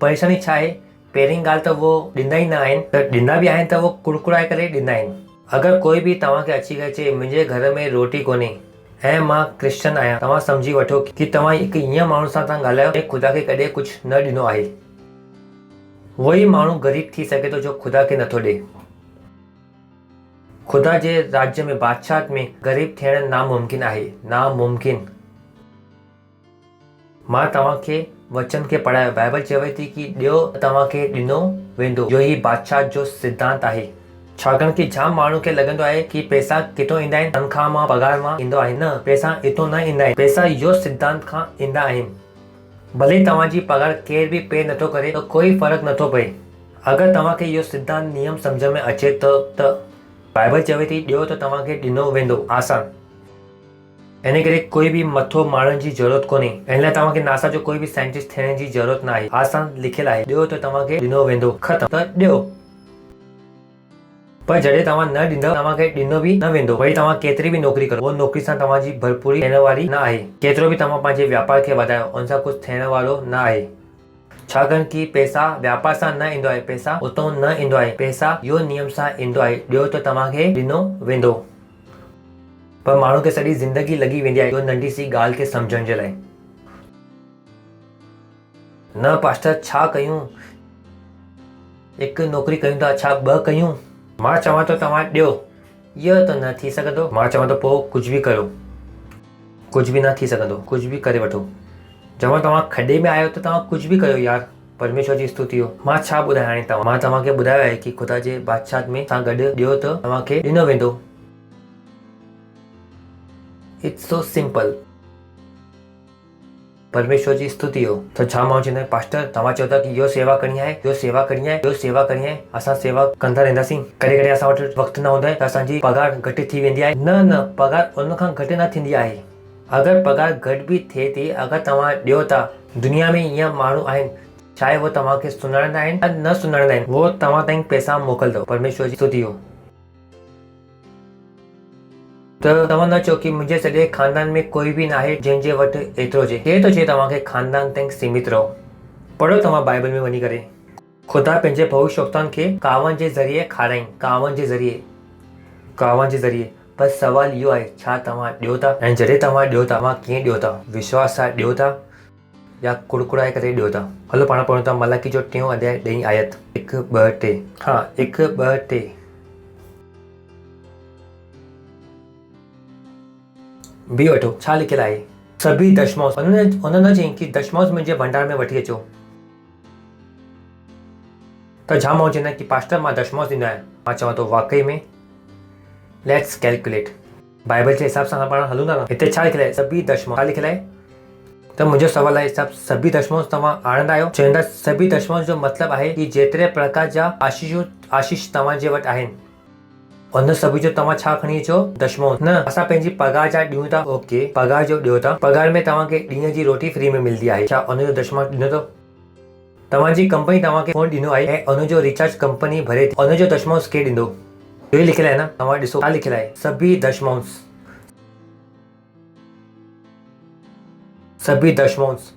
परेशानी छा आहे? पहिरीं ॻाल्हि त वो ॾींदा ई न आहिनि। त ॾींदा बि आहिनि त वो कुड़कुड़ाए करे ॾींदा आहिनि। अगरि कोई बि तव्हांखे अची करे चए मुंहिंजे घर में रोटी कोन्हे ऐं मां क्रिश्चन आहियां, तव्हां सम्झी वठो कि तव्हां हिकु ईअं माण्हू सां था ॻाल्हायो ऐं ख़ुदा खे कॾहिं कुझु न ॾिनो आहे। उहो ई माण्हू ग़रीब थी सघे थो जो ख़ुदा खे नथो ॾे। ख़ुदा जे राज्य में, बादशाह में ग़रीब थियण नामुमकिन आहे। नामुमकिन। मां तव्हांखे वचन खे पढ़ायो। बाइबल चवे थी कि ॾियो तव्हांखे ॾिनो वेंदो। इहो ई बादशाह जो सिद्धांत आहे। छाकाणि कि जाम माण्हू खे लॻंदो आहे कि पैसा किथां ईंदा आहिनि? तनख़्वाह मां, पगार मां ईंदो आहे। न, पैसा हितां न ईंदा आहिनि। पैसा इहो सिद्धांत खां ईंदा आहिनि। भले तव्हांजी पगार केर बि पे नथो करे त कोई फ़र्क़ु नथो पए। अगरि तव्हांखे इहो सिद्धांत नियम सम्झ में अचे त बाइबल चवे थी ॾियो त तव्हांखे ॾिनो वेंदो। आसान। इन करे कोई बि मथो मारण जी ज़रूरत कोन्हे। इन लाइ तव्हांखे नासा जो कोई बि साइंटिस्ट थियण जी ज़रूरत न आहे। आसान लिखियलु आहे, ॾियो त तव्हांखे ॾिनो वेंदो। ख़तमु। त ॾियो। पर जॾहिं तव्हां न ॾींदव तव्हांखे ॾिनो बि न वेंदो। वरी तव्हां केतिरी बि नौकिरी करो, उहो नौकिरी सां तव्हांजी भरपूरी थियण वारी न आहे। केतिरो बि तव्हां पंहिंजे व्यापार खे वधायो, उन सां कुझु थियण वारो न आहे। छाकाणि कि पैसा व्यापार सां न ईंदो आहे। पैसा उतां न ईंदो आहे। पैसा इहो नियम सां ईंदो आहे, ॾियो त तव्हांखे ॾिनो वेंदो। पर माण्हू खे सॼी ज़िंदगी लॻी वेंदी आहे इहो नंढी सी ॻाल्हि खे सम्झण जे लाइ। न पास्टर छा कयूं? हिकु नौकिरी कयूं था, छा 2 कयूं? मां चवां थो तव्हां ॾियो। इहो त न थी सघंदो। मां चवां थो पोइ कुझु बि करो। कुझु बि न थी सघंदो। कुझु बि करे वठो। चवां तव्हां खॾे में आहियो त तव्हां कुझु बि कयो यार। परमेश्वर जी स्तुति हो। मां छा ॿुधायां हाणे तव्हां? मां तव्हांखे ॿुधायो आहे कि ख़ुदा जे बादशाह में सां गॾु ॾियो त तव्हांखे ॾिनो वेंदो। It's so simple. परमेश्वर जी स्तुति हो। त छा माण्हू चवंदा आहिनि पास्टर तव्हां चओ था कि इहो सेवा करणी आहे, इहो सेवा करणी आहे, इहो सेवा करणी आहे। असां सेवा कंदा रहंदासीं। कॾहिं कॾहिं असां वटि वक़्तु न हूंदो आहे त असांजी पगार घटि थी वेंदी आहे। न, पगार उन खां घटि न थींदी आहे। अगरि पगार घटि बि थिए थी, अगरि तव्हां ॾियो था, दुनिया में ईअं माण्हू आहिनि चाहे वो तव्हांखे सुञाणंदा आहिनि या न सुञाणंदा आहिनि, वो तव्हां ताईं पैसा मोकिलंदव। परमेश्वर जी स्तुति हो। त तव्हां न चओ की मुंहिंजे सॼे खानदान में कोई बि न आहे जंहिंजे वटि एतिरो हुजे। केरु थो चए तव्हांखे खानदान ताईं सीमित रहो? पढ़ो तव्हां बाइबल में वञी करे, ख़ुदा पंहिंजे भविष्यवक्ताउनि खे कावनि जे ज़रिए खाराईं, कावनि जे ज़रिए। बस सवाल इहो आहे, छा तव्हां ॾियो था? ऐं जॾहिं तव्हां ॾियो था, तव्हां कीअं ॾियो था? विश्वास सां ॾियो था या कुड़कुड़ाए करे ॾियो था? हलो पाण पढ़ूं था मलाकी जो 3 अध्याय 10 आयत 1, 2, 3। हाँ 1, 2, 3 बि वठो। छा लिखियलु आहे? सभी दशमांश। उन्हनि न चयईं कि दशमांश मुंहिंजे भंडार में वठी अचो। त जाम माण्हू चवंदा आहिनि कि पास्टर मां दशमांश ॾींदो आहियां। मां चवां थो वाकई में लेट्स कैलकुलेट। बाइबल जे हिसाब सां पाण हलूं था न, हिते छा लिखियलु आहे? सभी दशमांश। छा लिखियलु आहे? त मुंहिंजो सवाल आहे, सभी दशमांश तव्हां आणंदा आहियो? चवंदा सभी दशमांश जो मतिलबु आहे कि जेतिरे प्रकार जा आशीष तव्हांजे वटि आहिनि, उन सभी जो तव्हां छा खणी अचो? दशमांश। न असां पंहिंजी पगार जा ॾियूं था। ओके, पगार जो ॾियो था। पगार में तव्हांखे ॾींहं जी रोटी फ्री में मिलंदी आहे, छा उनजो दशमांश ॾिनो अथव? तव्हांजी कंपनी तव्हांखे फोन ॾिनो आहे ऐं उनजो रिचार्ज कंपनी भरे थी, उनजो दशमांश केरु ॾींदो? इहो ई लिखियलु आहे न। तव्हां ॾिसो छा लिखियलु आहे? सभी दशमांश। सभी दशमांश।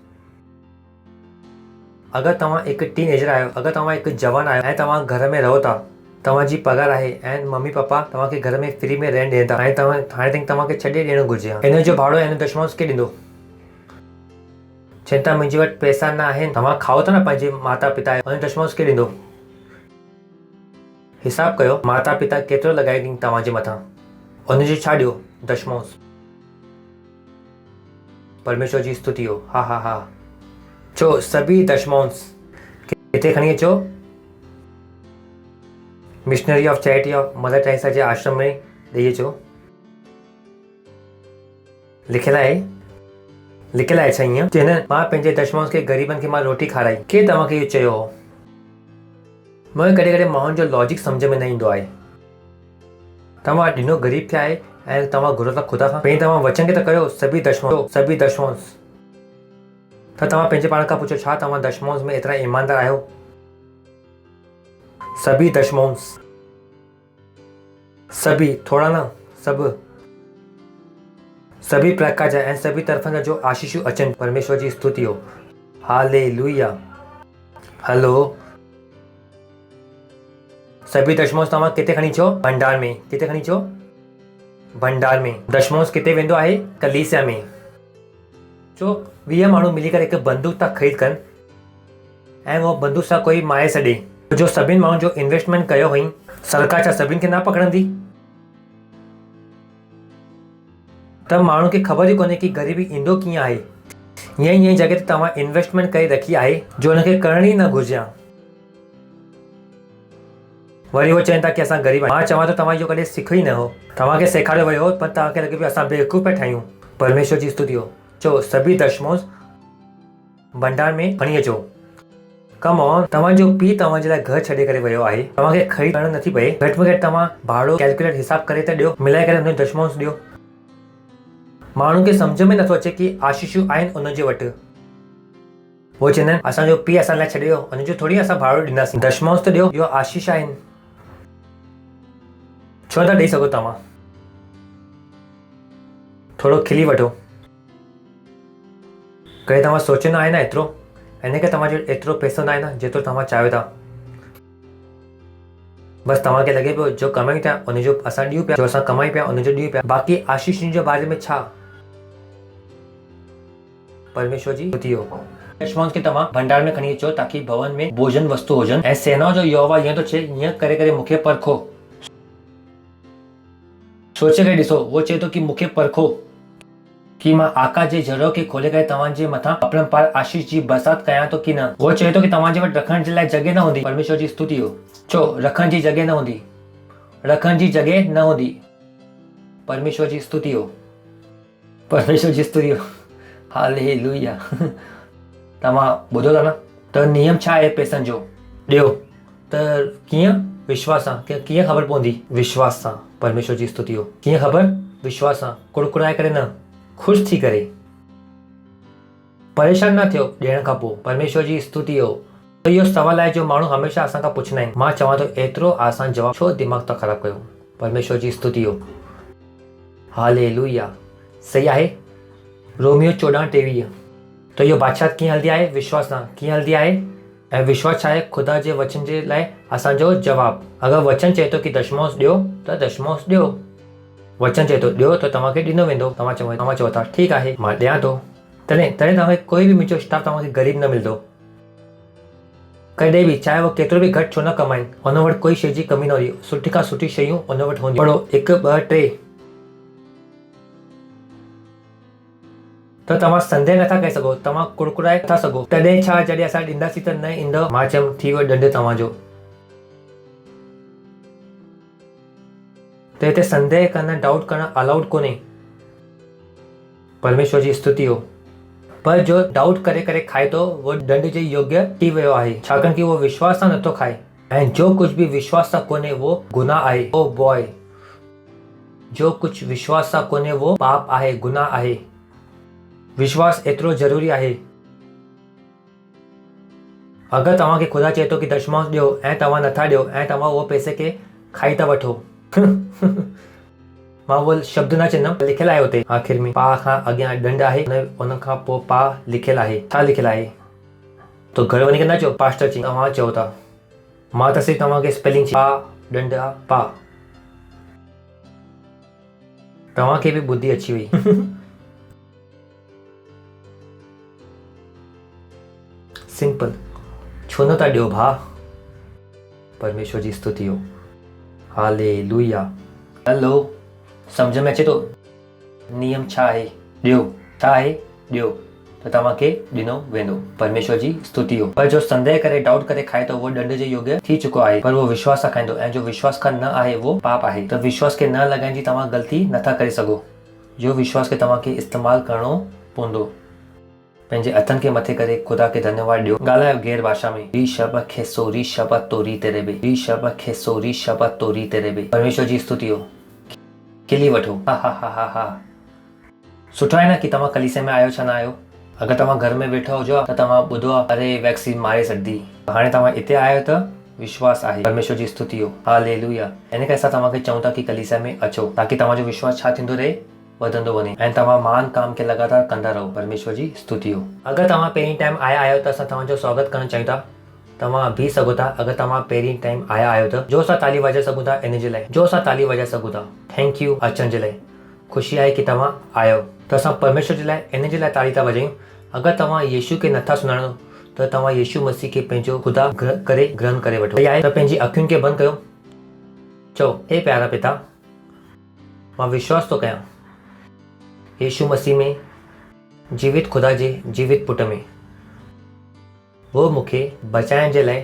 अगरि तव्हां हिकु टीनेजर आहियो, अगरि तव्हां हिकु जवान आहियो ऐं तव्हां घर में रहो था, तव्हांजी पगार आहे ऐं मम्मी पापा तव्हांखे घर में फ्री में रहण ॾियनि था ऐं तव्हां हाणे ताईं तव्हांखे छॾे ॾियणो घुरिजे, हिन जो भाड़ो ऐं दशमांश केरु ॾींदो? चवनि था मुंहिंजे वटि पैसा न आहिनि। तव्हां खाओ था न पंहिंजे माता पिता, उन दशमांश केरु ॾींदो? हिसाब कयो, माता पिता केतिरो लॻाए ॾींहुं तव्हांजे मथां, उनजो छा ॾियो? दशमांश। परमेश्वर जी स्तुति हो। हा हा हा। चो सभी दशमांश किथे खणी अचो? Missionary of charity of Mother Teresa जे आश्रम में ॾेई अचो। लिखियलु आहे छा ईअं? चवनि मां पंहिंजे दशमांश खे ग़रीबनि खे मां रोटी खाराई। केरु तव्हांखे इहो चयो हो? मूंखे कॾहिं कॾहिं माण्हुनि जो लॉजिक सम्झ में न ईंदो आहे। तव्हां ॾिनो ग़रीब खे आहे ऐं तव्हां घुरो था ख़ुदा खां? पहिरीं तव्हां वचन खे त कयो सभी दशमांश। त तव्हां पंहिंजे पाण खां पुछो, छा तव्हां दशमांश में एतिरा ईमानदार आहियो? सभी दशमांश। सभी, थोड़ा न, सभु। सभी प्रकार जा ऐं सभी तरफ़नि जा जो आशीषूं अचनि। परमेश्वर जी स्तुति हो। हालेलुया। हलो, सभी दशमांश तव्हां किथे खणी अचो? भंडार में। किथे खणी अचो? भंडार में। दशमांश किथे वेंदो आहे? कलीसिया में। चो 20 माण्हू मिली करे हिकु बंदूक था ख़रीद कनि ऐं उहो बंदूक सां कोई मारे छॾे, जो सभिनि माण्हुनि जो इन्वेस्टमेंट कयो हुई, सरकार छा सभिनि खे न पकड़ंदी? त माण्हू खे ख़बर ई कोन्हे कि ग़रीबी ईंदो कीअं आहे। ईअं जॻह ते तव्हां इन्वेस्टमेंट करे रखी आहे जो हुनखे करणी न घुरिजे आहे। वरी उहो चवनि था कि असां ग़रीब आहियूं। मां चवां थो तव्हां इहो कॾहिं सिखो ई न हो, तव्हांखे सेखारियो वियो हो, पर तव्हांखे लॻे पियो असां बेवकूफ़ पिया ठाहियूं। परमेश्वर जी स्तुति हो। चो सभी दशमांश भंडार में खणी अचो। कम ऑन, तव्हांजो पीउ तव्हांजे लाइ घर छॾे करे वियो आहे, तव्हांखे ख़रीद करणु नथी पए। घटि में घटि तव्हां भाड़ो कैलकुलेट हिसाब करे त ॾियो, मिलाए करे हुनजो दशमांश ॾियो। माण्हुनि खे सम्झ में नथो अचे कि आशीषूं आहिनि उनजे वटि। उहो चवंदा आहिनि असांजो पीउ असां लाइ छॾे वियो, उनजो थोरी असां भाड़ो ॾींदासीं। दशमांश त ॾियो, इहो आशीष आहिनि। छो था ॾेई सघो तव्हां? थोरो खिली वठो। कॾहिं तव्हां सोचंदा आहियो न एतिरो, हिन करे तव्हांजो एतिरो पैसो न आहे न जेतिरो तव्हां चाहियो था। बसि तव्हांखे लॻे पियो जो कमायूं था उनजो असां ॾियूं पिया, जो असां कमाई पिया उनजो ॾियूं पिया। बाक़ी आशीषुनि जे बारे में छा? परमेश्वर जी स्तुति हो। दशमांश खे तव्हां भंडार में खणी अचो ताकि भवन में भोजन वस्तु हुजनि। ऐं सेना जो यहोवा ईअं थो चए, ईअं करे करे मूंखे परखो। सोचे करे ॾिसो, उहो चए थो कि मूंखे परखो कि मां आकाश जे ज़रियो खे खोले करे तव्हांजे मथां अपरंपार आशीष जी बरसात कयां थो कि न। उहो चए थो कि तव्हांजे वटि रखण जे लाइ जॻह न हूंदी। परमेश्वर जी स्तुति हो। चो रखण जी जॻह न हूंदी, रखण जी जॻह न हूंदी। परमेश्वर जी स्तुति हो। परमेश्वर जी स्तुति हो। हालेलुया। तव्हां ॿुधो था न? त नियम छा आहे पैसनि जो? ॾियो। त कीअं? विश्वास सां। कीअं ख़बर पवंदी? विश्वास सां। परमेश्वर जी स्तुति हो। कीअं ख़बर? विश्वास सां। कुड़कुड़ाए करे न, ख़ुशि थी करे। परेशान न थियो ॾियण खां पोइ। परमेश्वर जी स्तुति हो। तो इहो सवाल आहे जो माण्हू हमेशह असां खां पुछंदा आहिनि। मां चवां थो एतिरो आसान जवाब छो दिमाग़ था ख़राबु कयो। परमेश्वर जी स्तुति हो। हालेलुया। सही आहे। रोमियो 14:23। तो इहो बादशाह कीअं हलंदी आहे? विश्वास सां। कीअं हलंदी आहे? ऐं विश्वास छा आहे? ख़ुदा जे वचन जे लाइ असांजो जवाबु। अगरि वचन चए थो की दशमांश ॾियो त दशमांश ॾियो। वचन चए थो ॾियो त तव्हांखे ॾिनो वेंदो। तव्हां चओ था ठीकु आहे मां ॾियां थो। तॾहिं तव्हांखे कोई बि मुंहिंजो स्टाफ तव्हांखे ग़रीब न मिलंदो कॾहिं बि, चाहे वो केतिरो बि घटि छो न कमाइनि। हुन वटि कोई शइ जी कमी न हूंदी। सुठी खां सुठी शयूं हुन वटि हूंदियूं। पढ़ो 1, 2, 3 त तव्हां संदेह नथा करे सघो। तव्हां कुड़कुड़ाए नथा सघो। तॾहिं छा जॾहिं असां ॾींदासीं त न ईंदव। मां चयमि थी वियो ॾंड तव्हांजो। त हिते संदेह करणु, डाउट करणु अलाउड कोन्हे। परमेश्वर जी स्तुति हो। पर जो डाउट करे करे खाए थो वो दंड जे योग्य थी वियो आहे, छाकाणि कि वो विश्वास सां नथो खाए। ऐं जो कुझु बि विश्वास सां कोन्हे वो गुनाह आहे। ओ बॉय, जो कुझु विश्वास सां कोन्हे वो पाप आहे, गुनाह आहे। विश्वास एतिरो ज़रूरी आहे। अगरि तव्हांखे ख़ुदा चए थो कि दशमांश ॾियो ऐं तव्हां नथा ॾियो ऐं तव्हां उहो पैसे खे खाई था वठो मां उहो शब्द न चवंदमि, लिखियलु आहे हुते आख़िर में पा खां अॻियां ॾंड आहे, उन खां पोइ पा लिखियलु आहे। छा लिखियलु आहे? तो घर वञी करे न चओ पास्टर जी तव्हां चओ था। मां त सिर्फ़ु तव्हांखे स्पेलिंग पा ॾंड आहे पा। तव्हांखे बि बुद्धि अची वई सिंपल। छो न था ॾियो भाउ? परमेश्वर जी स्तुति हो। हालेलुया। हलो, सम्झ में अचे थो नियम छा आहे? ॾियो। छा आहे? ॾियो त तव्हांखे ॾिनो वेंदो। परमेश्वर जी स्तुति हो। पर जो संदेह करे, डाउट करे खाए थो वो दंड जे योग्य थी चुको आहे। पर वो विश्वास सां खाईंदो ऐं जो विश्वास खां न आहे वो पाप आहे। त विश्वास खे न लॻाइण जी तव्हां ग़लती नथा करे सघो। जो विश्वास खे तव्हांखे इस्तेमालु करणो पवंदो। पंहिंजे हथनि खे मथे करे ख़ुदा खे धन्यवाद ॾियो। ॻाल्हायो गैर भाषा में। री शब खेसो री शब तोरी तेरे बे, री शब खेसो री शब तोरी तेरे बे। परमेश्वर जी स्तुति हो। खिली वठो। हा हा हा हा हा। सुठो आहे न कि तव्हां कलीसिया में आयो छा न आयो। अगरि तव्हां घर में वेठा हुजो त तव्हां ॿुधो आहे अरे वैक्सीन मारे सघंदी। हाणे तव्हां हिते आयो त विश्वास आहे। परमेश्वर जी स्तुति हो। हालेलुया। इन करे असां तव्हांखे चऊं था कि कलीसिया में अचो ताकि तव्हांजो विश्वास छा थींदो रहे, वधंदो वञे ऐं तव्हां महान काम खे लगातार कंदा रहो। परमेश्वर जी स्तुति हो। अगरि तव्हां पहिरीं टाइम आया आहियो त असां तव्हांजो स्वागत करणु चाहियूं था। तव्हां बीह सघो था। अगरि तव्हां पहिरीं टाइम आया आहियो त जो असां ताली वॼाए सघूं था इन जे लाइ, जो असां ताली वॼाए सघूं था। थैंक यू अचण जे लाइ। ख़ुशी आहे कि तव्हां आयो त असां परमेश्वर जे लाइ इन जे लाइ ताली था वॼायूं। अगरि तव्हां यीशु खे नथा सुञाणो त तव्हां यीशु मसीह खे पंहिंजो ख़ुदा करे ग्रहण करे वठो। आहे त पंहिंजी अखियुनि खे बंदि कयो। चओ हे प्यारा पिता, मां विश्वास थो कयां यीशु मसीह में, जीवित ख़ुदा जे जीवित पुट में। वो मूंखे बचाइण जे लाइ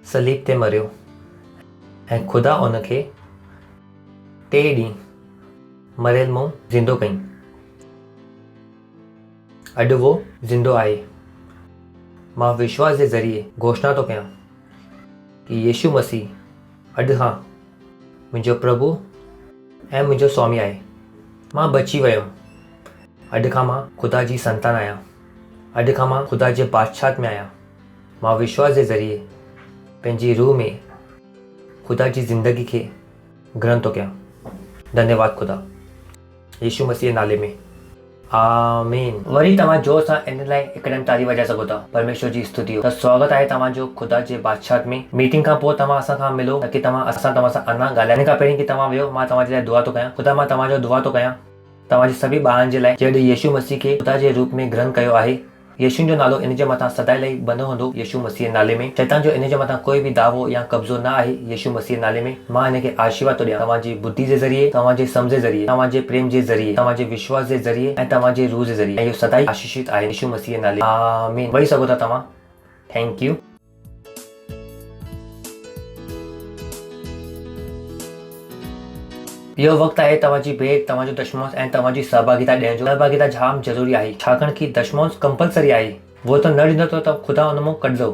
सलीब ते मरियो ऐं ख़ुदा उन खे 3 ॾींहं मरियल मां ज़िंदो कई। अॼु वो ज़िंदो आहे। मां विश्वास जे ज़रिए घोषणा थो कयां कि यीशु मसीह अॼु खां मुंहिंजो प्रभु ऐं मुंहिंजो स्वामी आहे। मां बची वियुमि। अॼु खां मां ख़ुदा जी संतान आहियां। अॼु खां मां ख़ुदा जे बादशाह में आहियां। मां विश्वास जे ज़रिए पंहिंजी रूह में ख़ुदा जी ज़िंदगी खे ग्रहण थो कयां। धन्यवाद ख़ुदा, यीशु मसीह जे नाले में, आमीन। वरी तव्हां जोर सां इन लाइ हिकदमि ताली वॼाए सघो था। परमेश्वर जी स्तुति हो। त स्वागत आहे तव्हांजो ख़ुदा जे बादशाह में। मीटिंग खां पोइ तव्हां असां खां मिलो ताकि असां तव्हां सां अञा ॻाल्हाइण खां पहिरीं कि तव्हां वियो, मां तव्हांजे लाइ दुआ थो कयां। ख़ुदा मां तव्हांजो दुआ थो कयां तव्हांजे सभी ॿारनि जे लाइ जॾहिं यीशु मसीह खे ख़ुदा जे रूप में ग्रहण कयो आहे। यीशु जो नालो इन जे मथां सदाई लाइ बंदो हूंदो। यीशु मसीह जे नाले में शैतान जो इन जे मथां कोई बि दावो या कब्ज़ो न आहे। यीशु मसीह जे नाले में मां इन खे आशीर्वाद थो ॾियां। तव्हांजी बुद्धि जे ज़रिए, तव्हांजे सम्झ जे ज़रिए, तव्हांजे प्रेम जे ज़रिए, तव्हांजे विश्वास जे ज़रिए ऐं तव्हांजे रूह जे ज़रिए। ऐं इहो सदाई आशीषित आहे यीशु मसीह जे नाले। आमीन। वेही सघो था तव्हां। Thank you. इहो वक़्तु आहे तव्हांजी भेट, तव्हांजो दशमांश ऐं तव्हांजी सहभागिता ॾियण जो। सहभागिता जाम ज़रूरी आहे छाकाणि कि दशमांश कंपलसरी आहे। वो त न ॾींदो त ख़ुदा हुन मां कढंदो।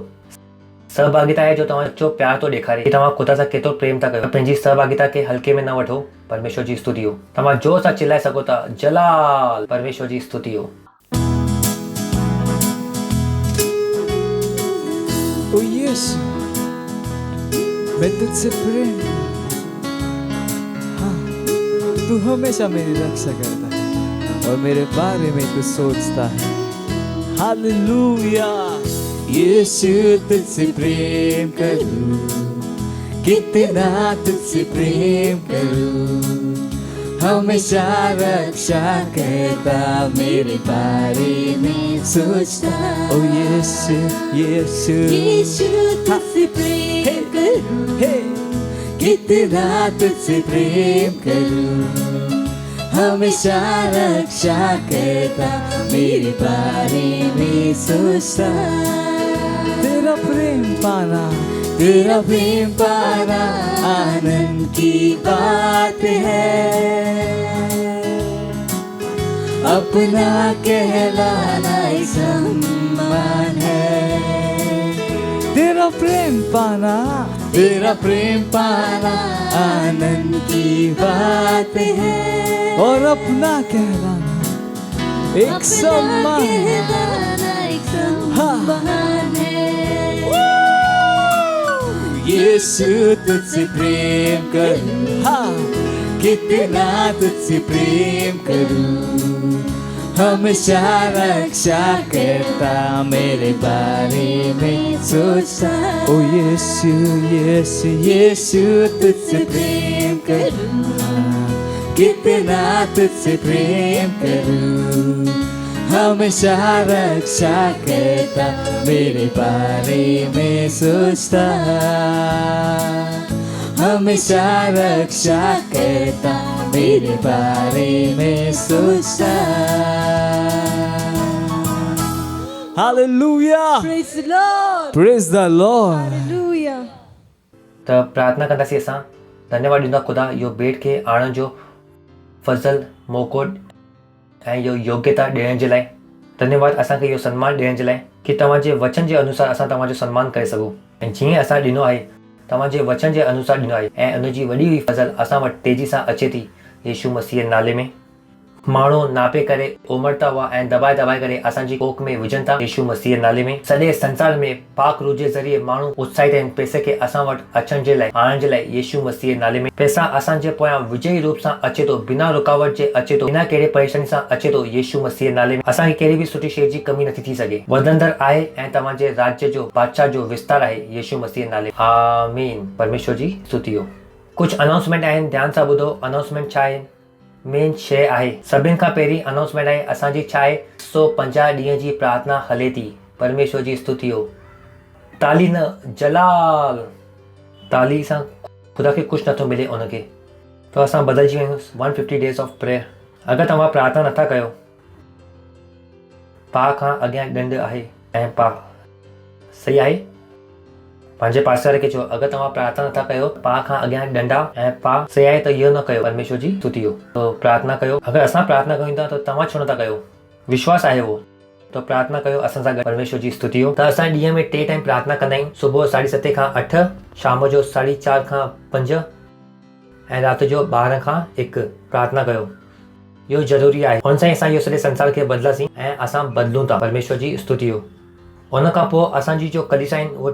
सहभागिता आहे जो तव्हां सच्चो प्यार थो ॾेखारे कि तव्हां ख़ुदा सां केतिरो प्रेम था कयो। पंहिंजी सहभागिता खे हल्के में न वठो। परमेश्वर जी स्तुति हो। तव्हां जोर सां चिल्लाए सघो था जलाल। परमेश्वर जी स्तुति हो। ओ यीशु मैं तुझसे प्रेम करता हूँ। हाँ तू हमेशा मेरी रक्षा करता है और मेरे बारे में तू सोचता है। हालेलुया यीशु तुझसे प्रेम करूं, कितना तुझसे प्रेम करूं, हमेशा रक्षा करता मेरे बारे में सोचता। ओ यीशु यीशु यीशु तुझसे प्रेम करूं, कितना तुझसे प्रेम करूं, हमेशा रक्षा करता मेरे बारे में सोचता। तेरा प्रेम पाना, तेरा प्रेम पाना आनंद की बात है, अपना कहलाना एक सम्मान है। तेरा प्रेम पाना, तेरा प्रेम पाना आनंद की बात है, और अपना कहलाना एक सम्मान है। यीशु तुझसे प्रेम करूं, हाँ कितना तुझसे प्रेम करूं, हमेशा रक्षा करता मेरे बारे में सोचता। ओ यीशु यीशु यीशु तुझसे प्रेम करूं, हाँ कितना तुझसे प्रेम करूं, हमेशा रक्षा करता मेरे बारे में सोचता, हमेशा रक्षा करता मेरे बारे में सोचता। Hallelujah Praise the Lord. Praise the Lord. Hallelujah. त प्रार्थना कंदासीं असां। धन्यवाद ॾींदा ख़ुदा इहो भेट खे आणण जो फज़ल मौक़ो ऐं इहो योग्यता ॾियण जे लाइ। धन्यवाद असांखे इहो सन्मान ॾियण जे लाइ कि तव्हांजे वचन जे अनुसार असां तव्हांजो सन्मान करे सघूं, ऐं जीअं असां ॾिनो आहे तव्हांजे वचन जे अनुसार ॾिनो आहे, ऐं उनजी वॾी हुई फज़ल असां वटि तेज़ी सां अचे थी। यीशू मसीह जे नाले में माण्हू नापे करे उमड़ता हुआ ऐं दबाए दबाए करे असांजी कोख में विझनि था। यीशू मसीह जे नाले में सॼे संसार में पाक रूह जे ज़रिए माण्हू उत्साहित आहिनि पैसे खे असां वटि अचण जे लाइ, आणण जे लाइ। यीशू मसीह जे नाले में पैसा असांजे पोयां विजयी रूप सां अचे थो, बिना रुकावट जे अचे थो, बिना कहिड़े परेशानी सां अचे थो। यीशू मसीह जे नाले में असांखे कहिड़ी बि सुठी शइ जी कमी नथी थी सघे। वधंदड़ आहे ऐं तव्हांजे राज्य जो बादशाह जो विस्तार आहे यीशू मसीह जे नाले। आमीन। परमेश्वर जी स्तुति हो। कुझु अनाउंसमेंट आहिनि, ध्यान सां ॿुधो। अनाउंसमेंट छा आहे? मेन शइ आहे, सभिनि खां पहिरीं अनाउंसमेंट आहे असांजी छा आहे 150 ॾींहं जी प्रार्थना हले थी। परमेश्वर जी स्तुति हो। ताली न, जलाल। ताली सां ख़ुदा खे कुझु नथो मिले उनखे, त असां बदिलजी विया आहियूं। 150 डेज़ ऑफ प्रेयर। अगरि तव्हां प्रार्थना नथा कयो, पा खां अॻियां ॾंड आहे ऐं पा सही आहे। पंहिंजे पासे वारे खे चओ, अगरि तव्हां प्रार्थना नथा कयो, पा खां अॻियां ॾंडा ऐं पा सही आहे, त इहो न कयो। परमेश्वर जी स्तुति हो। तो प्रार्थना कयो। अगरि असां प्रार्थना कयूं था त तव्हां छो नथा कयो? विश्वास आहे उहो, तो प्रार्थना कयो असां सां गॾु। परमेश्वर जी स्तुति हो। त असां ॾींहं में 3 टाइम प्रार्थना कंदा आहियूं। सुबुह 7:30 खां 8, शाम जो 4:30 खां 5 ऐं राति जो 12 खां 1 प्रार्थना कयो। इहो ज़रूरी आहे। हुन सां असां इहो सॼे संसार खे बदिलासीं ऐं असां बदिलूं था। परमेश्वर जी स्तुति हो। उन खां पोइ असांजी जो कलीसा आहिनि उहो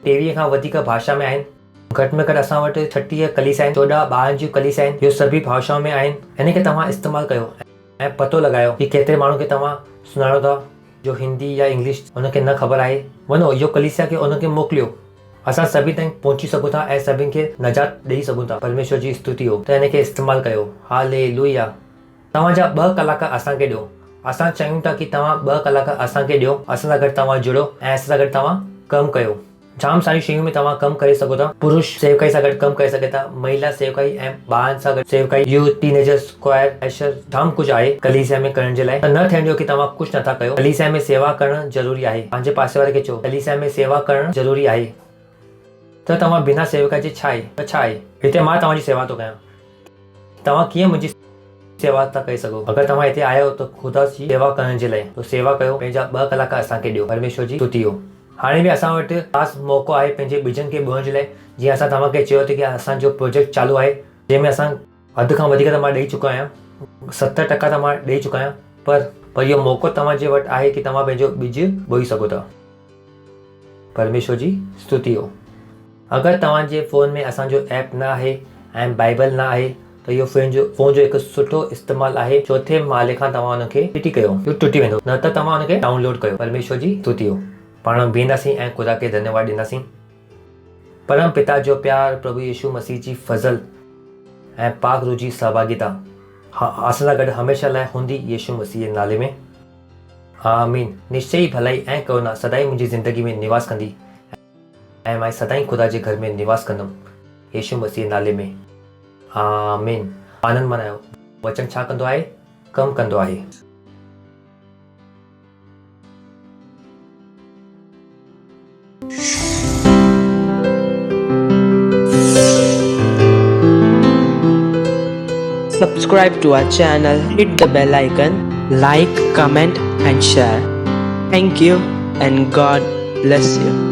23 खां वधीक भाषा में आहिनि। घटि में घटि असां वटि 36 कलीसा आहिनि, 14 ॿारनि जूं कलीसा आहिनि। इहो सभी भाषाऊं में आहिनि। हिन खे तव्हां इस्तेमालु कयो ऐं पतो लॻायो कि केतिरे माण्हू खे तव्हां सुञाणो था जो हिंदी या इंग्लिश उनखे न ख़बर आहे। वञो इहो कलीसिया खे उनखे मोकिलियो। असां सभी ताईं पहुची सघूं था ऐं सभिनि खे नजात ॾेई सघूं था। परमेश्वर जी स्तुति हो। त हिन खे इस्तेमालु कयो। हालेलुया। तव्हांजा 2 कलाक असांखे ॾियो। असां चाहियूं था कि तव्हां 2 कलाक असांखे ॾियो। असां सां गॾु तव्हां जुड़ो ऐं असां सां गॾु तव्हां कमु कयो। जाम सारी शयूं में तव्हां कमु करे सघो था। पुरुष सेवकाई सां गॾु कमु करे सघे था, महिला सेवकाई ऐं ॿारनि सां गॾु सेवकाई, यूथ, टीनेजर्स, स्क्वायर, एशर, जाम कुझु आहे कलीसिया में करण जे लाइ। त न थियण ॾियो कि तव्हां कुझु नथा कयो। कलीसिया में सेवा करणु ज़रूरी आहे। पंहिंजे पासे वारे खे चओ, कलीसिया में सेवा करणु ज़रूरी आहे। त तव्हां बिना सेवकाई जे छा आहे? त छा आहे? हिते मां तव्हांजी सेवा थो कयां, तव्हां कीअं मुंहिंजी सेवा था करे सघो? अगरि तव्हां हिते आया हो त ख़ुदा जी सेवा करण जे लाइ, तो सेवा कयो। पंहिंजा 2 कलाक असांखे ॾियो। परमेश्वर जी स्तुति हो। हाणे बि असां वटि ख़ासि मौक़ो आहे पंहिंजे ॿिजनि खे ॿोअण जे लाइ। जीअं असां तव्हांखे चयो कि असांजो प्रोजेक्ट चालू आहे, जंहिंमें असां अधु खां वधीक त मां ॾेई चुको आहियां, 70% त मां ॾेई चुको आहियां। पर इहो मौक़ो तव्हांजे वटि आहे कि तव्हां पंहिंजो ॿिज ॿोई सघो था। परमेश्वर जी स्तुति हो। अगर तव्हांजे फ़ोन में असांजो ऐप न आहे ऐं बाइबल न आहे त इहो फ़ोन जो हिकु सुठो इस्तेमालु आहे। चौथे माले खां तव्हां हुनखे फिटी कयो, इहो टुटी वेंदो, न त तव्हां हुनखे डाउनलोड कयो। परमेश्वर जी स्तुति हो। पाण बीहंदासीं ऐं ख़ुदा खे धन्यवाद ॾींदासीं। परम पिता जो प्यार, प्रभु यीशु मसीह जी फज़ल ऐं पाक रूह जी सहभागिता असां सां गॾु हमेशह लाइ हूंदी यीशु मसीह जे नाले में। आमीन। निश्चय ई भलाई ऐं करुणा सदाई मुंहिंजी ज़िंदगी में निवास कंदी ऐं मां सदाई ख़ुदा जे घर में निवास कंदुमि यीशु मसीह जे नाले में। आमीन। आनंद मनायो। वचन छा कंदो आहे? कमु कंदो आहे। Subscribe to our channel, hit the bell icon, like, comment and share. Thank you and God bless you.